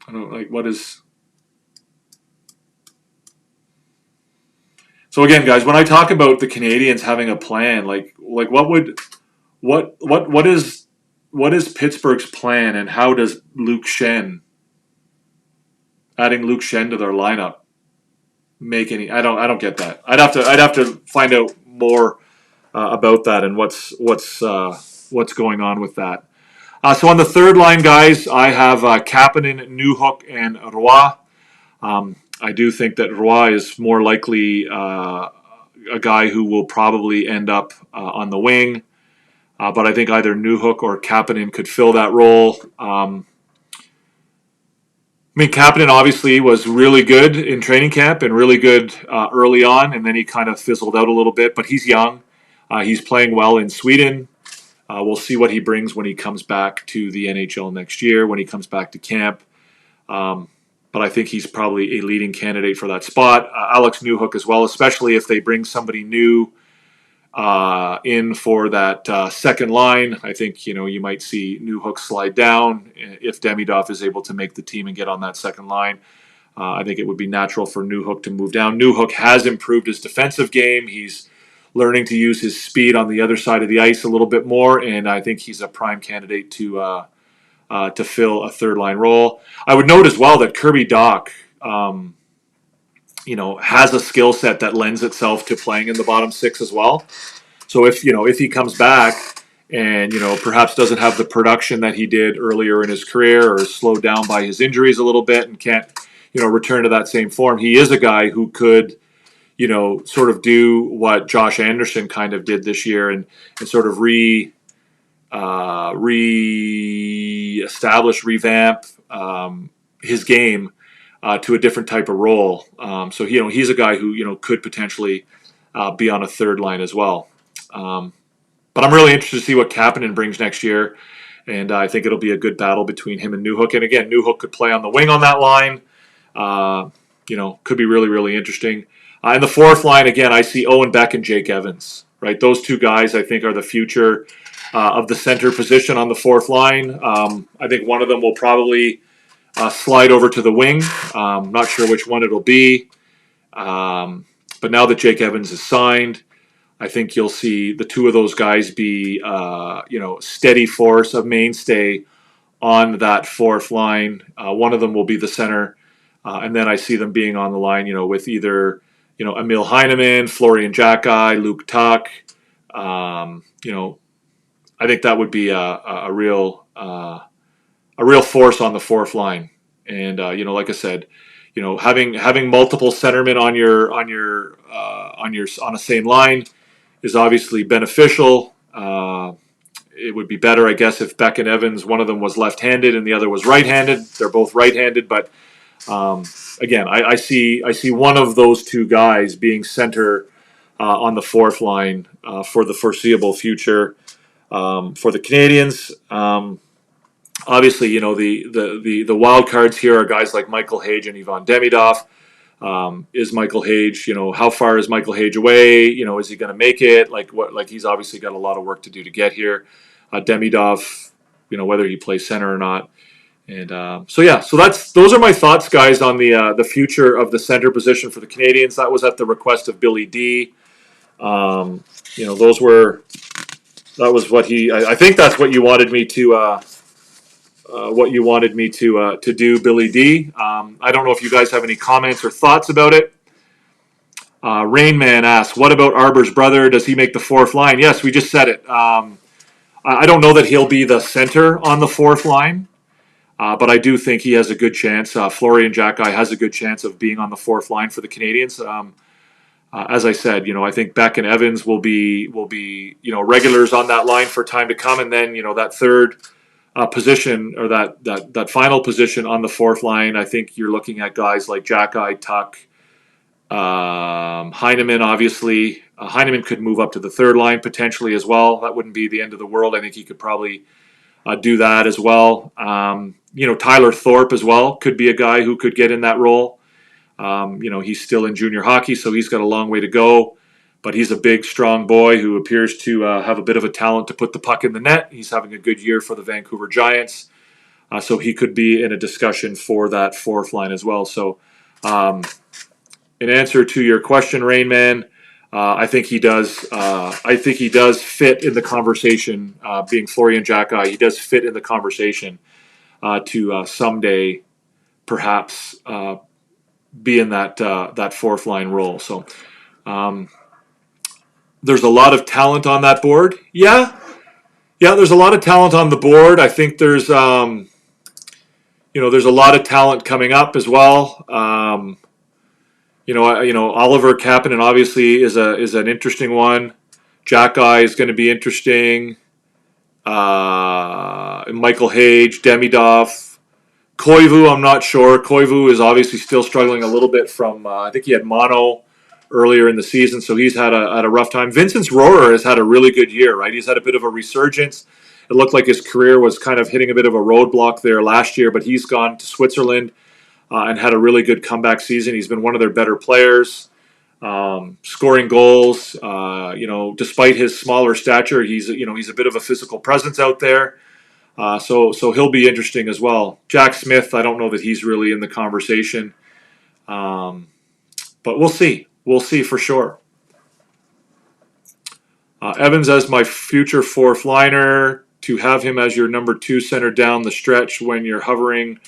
S4: I don't what is. So again, guys, when I talk about the Canadiens having a plan, what is Pittsburgh's plan, and how does adding Luke Schenn to their lineup make any? I don't get that. I'd have to find out more about that and what's going on with that. So on the third line, guys, I have Kapanen, Newhook, and Roy. I do think that Roy is more likely a guy who will probably end up on the wing. But I think either Newhook or Kapanen could fill that role. Kapanen obviously was really good in training camp and really good early on, and then he kind of fizzled out a little bit. But he's young. He's playing well in Sweden. We'll see what he brings when he comes back to the NHL next year, when he comes back to camp. But I think he's probably a leading candidate for that spot. Alex Newhook as well, especially if they bring somebody new in for that second line. I think, you might see Newhook slide down if Demidov is able to make the team and get on that second line. I think it would be natural for Newhook to move down. Newhook has improved his defensive game. He's learning to use his speed on the other side of the ice a little bit more, and I think he's a prime candidate to fill a third line role. I would note as well that Kirby Dach, has a skill set that lends itself to playing in the bottom six as well. So if he comes back and perhaps doesn't have the production that he did earlier in his career, or is slowed down by his injuries a little bit and can't return to that same form, he is a guy who could sort of do what Josh Anderson kind of did this year and sort of revamp his game to a different type of role. So he's a guy who could potentially be on a third line as well. But I'm really interested to see what Kapanen brings next year, and I think it'll be a good battle between him and Newhook. And again, Newhook could play on the wing on that line. Could be really, really interesting. In the fourth line, again, I see Owen Beck and Jake Evans. Right, those two guys I think are the future of the center position on the fourth line. I think one of them will probably slide over to the wing. Not sure which one it'll be. But now that Jake Evans is signed, I think you'll see the two of those guys be, steady force, a mainstay on that fourth line. One of them will be the center. And then I see them being on the line, with either, Emil Heineman, Florian Jacki, Luke Tuck. I think that would be a real force on the fourth line. And like I said, having multiple centermen on a same line is obviously beneficial. It would be better, I guess, if Beck and Evans, one of them was left-handed and the other was right-handed. They're both right-handed, but again, I see one of those two guys being center on the fourth line for the foreseeable future for the Canadiens. Obviously, the wild cards here are guys like Michael Hage and Ivan Demidov. Is Michael Hage, how far is Michael Hage away? Is he going to make it? He's obviously got a lot of work to do to get here. Demidov, whether he plays center or not. And so those are my thoughts, guys, on the future of the center position for the Canadiens. That was at the request of Billy D. That was what I think that's what you wanted me to. To do, Billy D. I don't know if you guys have any comments or thoughts about it. Rainman asks, what about Arber's brother? Does he make the fourth line? Yes, we just said it. I don't know that he'll be the center on the fourth line, but I do think he has a good chance. Florian Jacki has a good chance of being on the fourth line for the Canadiens. As I said, I think Beck and Evans will be regulars on that line for time to come, and then that third position, or that final position on the fourth line, I think you're looking at guys like Jacki, Tuck, Heineman. Obviously, Heineman could move up to the third line potentially as well. That wouldn't be the end of the world. I think he could probably do that as well. Tyler Thorpe as well could be a guy who could get in that role. He's still in junior hockey, so he's got a long way to go. But he's a big, strong boy who appears to have a bit of a talent to put the puck in the net. He's having a good year for the Vancouver Giants. So he could be in a discussion for that fourth line as well. So in answer to your question, Rainman, I think he does fit in the conversation, being Florian Jacki. He does fit in the conversation to someday perhaps be in that fourth line role. So there's a lot of talent on that board. Yeah, there's a lot of talent on the board. I think there's there's a lot of talent coming up as well. Oliver Kapanen obviously is an interesting one. Jack Guy is going to be interesting. Michael Hage, Demidov, Koivu, I'm not sure. Koivu is obviously still struggling a little bit from, I think he had mono earlier in the season, so he's had a rough time. Vincent Rohrer has had a really good year, right? He's had a bit of a resurgence. It looked like his career was kind of hitting a bit of a roadblock there last year, but he's gone to Switzerland and had a really good comeback season. He's been one of their better players, scoring goals. Despite his smaller stature, he's a bit of a physical presence out there. So he'll be interesting as well. Jack Smith, I don't know that he's really in the conversation, but we'll see. We'll see for sure. Evans as my future fourth liner, to have him as your number 2 center down the stretch when you're hovering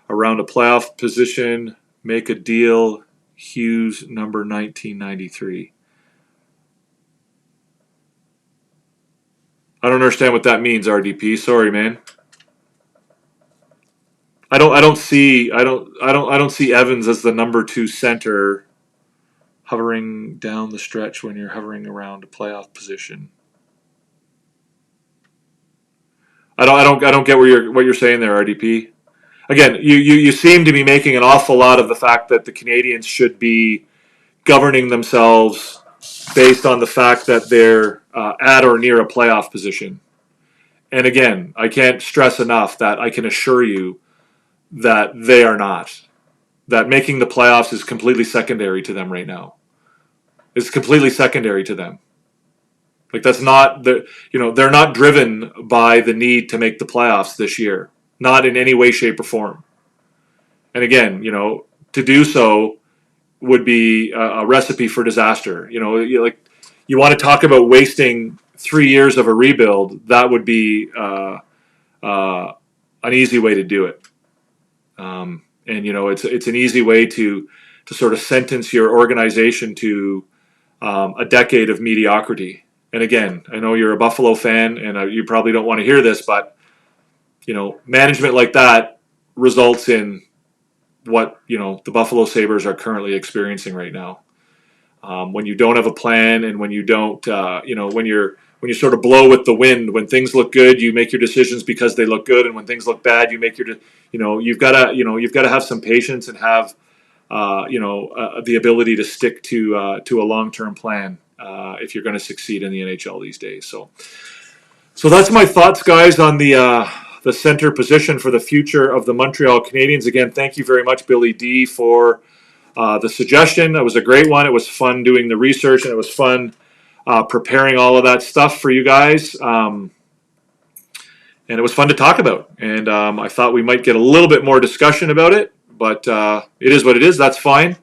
S4: around a playoff position. Make a deal. Hughes, number 1993. I don't understand what that means, RDP. Sorry, man. I don't see Evans as the number 2 center hovering down the stretch when you're hovering around a playoff position. I don't get what you're saying there, RDP. Again, you seem to be making an awful lot of the fact that the Canadiens should be governing themselves based on the fact that they're at or near a playoff position. And again, I can't stress enough that I can assure you that they are not. That making the playoffs is completely secondary to them right now. It's completely secondary to them. Like they're not driven by the need to make the playoffs this year. Not in any way, shape, or form. And again, to do so would be a recipe for disaster. You want to talk about wasting 3 years of a rebuild. That would be an easy way to do it. It's an easy way to sort of sentence your organization to a decade of mediocrity. And again, I know you're a Buffalo fan, and you probably don't want to hear this, but management like that results in what the Buffalo Sabres are currently experiencing right now. When you don't have a plan, and when you don't, when you sort of blow with the wind. When things look good, you make your decisions because they look good, and when things look bad, you make you've got to have some patience and have the ability to stick to a long-term plan if you're going to succeed in the NHL these days. So that's my thoughts, guys, on the center position for the future of the Montreal Canadiens. Again, thank you very much, Billy D, for the suggestion. That was a great one. It was fun doing the research, and it was fun preparing all of that stuff for you guys. And it was fun to talk about. And I thought we might get a little bit more discussion about it, but it is what it is. That's fine.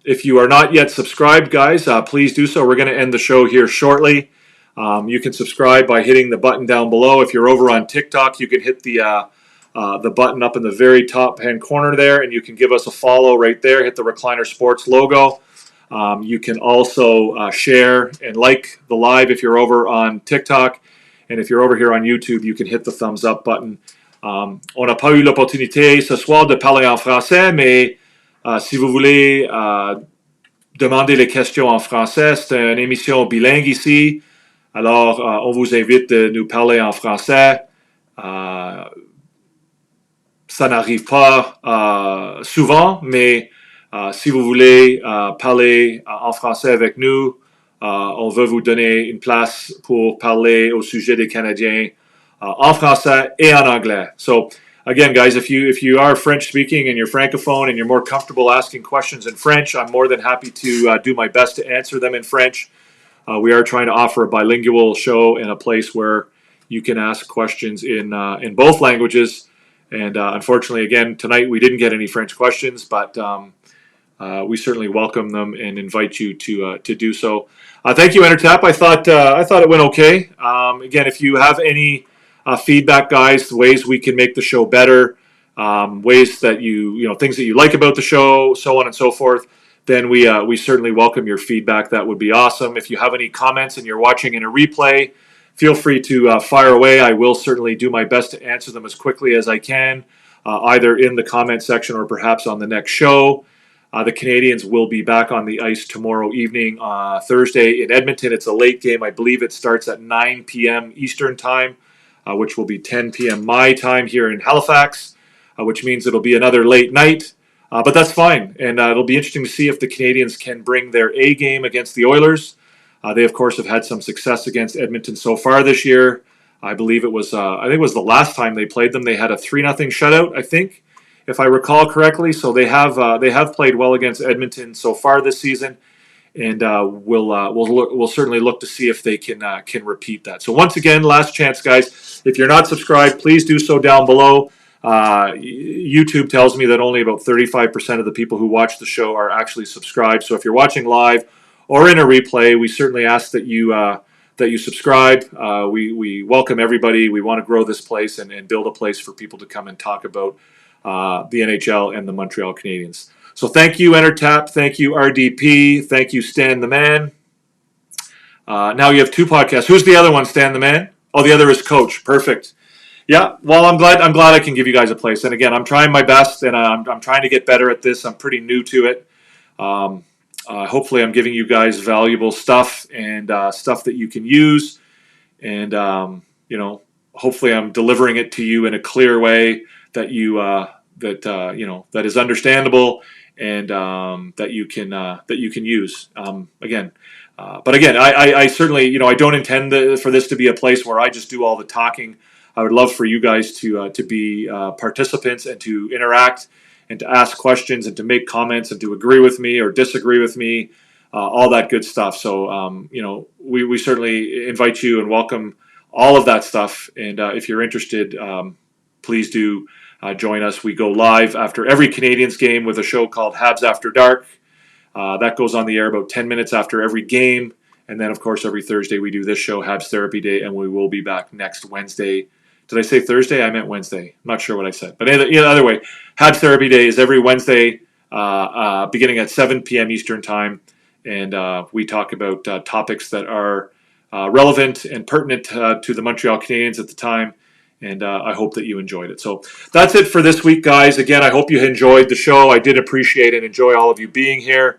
S4: If you are not yet subscribed, guys, please do so. We're going to end the show here shortly. You can subscribe by hitting the button down below. If you're over on TikTok, you can hit the button up in the very top-hand corner there, and you can give us a follow right there. Hit the Recliner Sports logo. You can also share and like the live if you're over on TikTok. And if you're over here on YouTube, you can hit the thumbs up button. On n'a pas eu l'opportunité ce soir de parler en français, mais si vous voulez demander les questions en français, c'est une émission bilingue ici. Alors, on vous invite de nous parler en français. Ça n'arrive pas souvent, mais si vous voulez parler en français avec nous, on veut vous donner une place pour parler au sujet des Canadiens en français et en anglais. So, again, guys, if you are French speaking and you're francophone and you're more comfortable asking questions in French, I'm more than happy to do my best to answer them in French. We are trying to offer a bilingual show and a place where you can ask questions in both languages. And unfortunately, again, tonight we didn't get any French questions, but we certainly welcome them and invite you to do so. Thank you, EnterTap. I thought it went okay. Again, if you have any feedback, guys, ways we can make the show better, ways that things that you like about the show, so on and so forth, then we certainly welcome your feedback. That would be awesome. If you have any comments and you're watching in a replay, feel free to fire away. I will certainly do my best to answer them as quickly as I can. either in the comment section or perhaps on the next show. The Canadiens will be back on the ice tomorrow evening, Thursday in Edmonton. It's a late game. I believe it starts at 9 p.m. Eastern time, which will be 10 p.m. my time here in Halifax, which means it'll be another late night. But that's fine, and it'll be interesting to see if the Canadiens can bring their A game against the Oilers. They, of course, have had some success against Edmonton so far this year. I believe it was, I think it was the last time they played them. They had a 3-0 shutout, I think, if I recall correctly. So they have played well against Edmonton so far this season, and we'll certainly look to see if they can repeat that. So once again, last chance, guys. If you're not subscribed, please do so down below. YouTube tells me that only about 35% of the people who watch the show are actually subscribed. So if you're watching live or in a replay, we certainly ask that you subscribe. We welcome everybody. We want to grow this place and build a place for people to come and talk about the NHL and the Montreal Canadiens. So thank you, EnterTap. Thank you, RDP. Thank you, Stan the Man. Now you have two podcasts. Who's the other one, Stan the Man? Oh, the other is Coach. Perfect. Yeah, well, I'm glad I can give you guys a place. And again, I'm trying my best, and I'm trying to get better at this. I'm pretty new to it. Hopefully, I'm giving you guys valuable stuff and stuff that you can use. And hopefully, I'm delivering it to you in a clear way that that is understandable and that you can use. But again, I certainly I don't intend for this to be a place where I just do all the talking. I would love for you guys to be participants and to interact and to ask questions and to make comments and to agree with me or disagree with me, all that good stuff. So, we certainly invite you and welcome all of that stuff. And if you're interested, please do join us. We go live after every Canadiens game with a show called HABS After Dark. That goes on the air about 10 minutes after every game. And then, of course, every Thursday we do this show, HABS Therapy Day, and we will be back next Wednesday. Did I say Thursday? I meant Wednesday. I'm not sure what I said. But either way, HABS Therapy Day is every Wednesday beginning at 7 p.m. Eastern Time. And we talk about topics that are relevant and pertinent to the Montreal Canadiens at the time. And I hope that you enjoyed it. So that's it for this week, guys. Again, I hope you enjoyed the show. I did appreciate and enjoy all of you being here.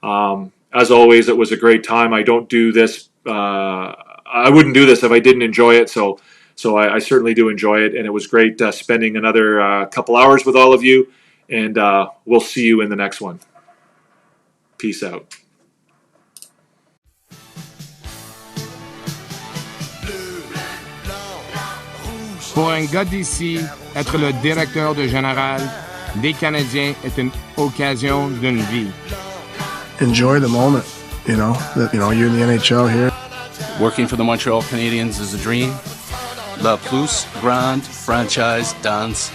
S4: As always, it was a great time. I don't do this. I wouldn't do this if I didn't enjoy it. So I certainly do enjoy it. And it was great spending another couple hours with all of you. And we'll see you in the next one. Peace out.
S1: Pour un gars d'ici, être le directeur de général des Canadiens est une occasion d'une vie.
S2: Enjoy the moment, you're in the NHL here.
S3: Working for the Montreal Canadiens is a dream. La plus grande franchise dans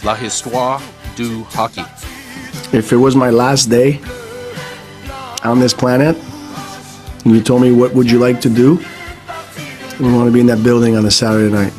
S3: la histoire du hockey.
S2: If it was my last day on this planet, and you told me what would you like to do, we want to be in that building on a Saturday night.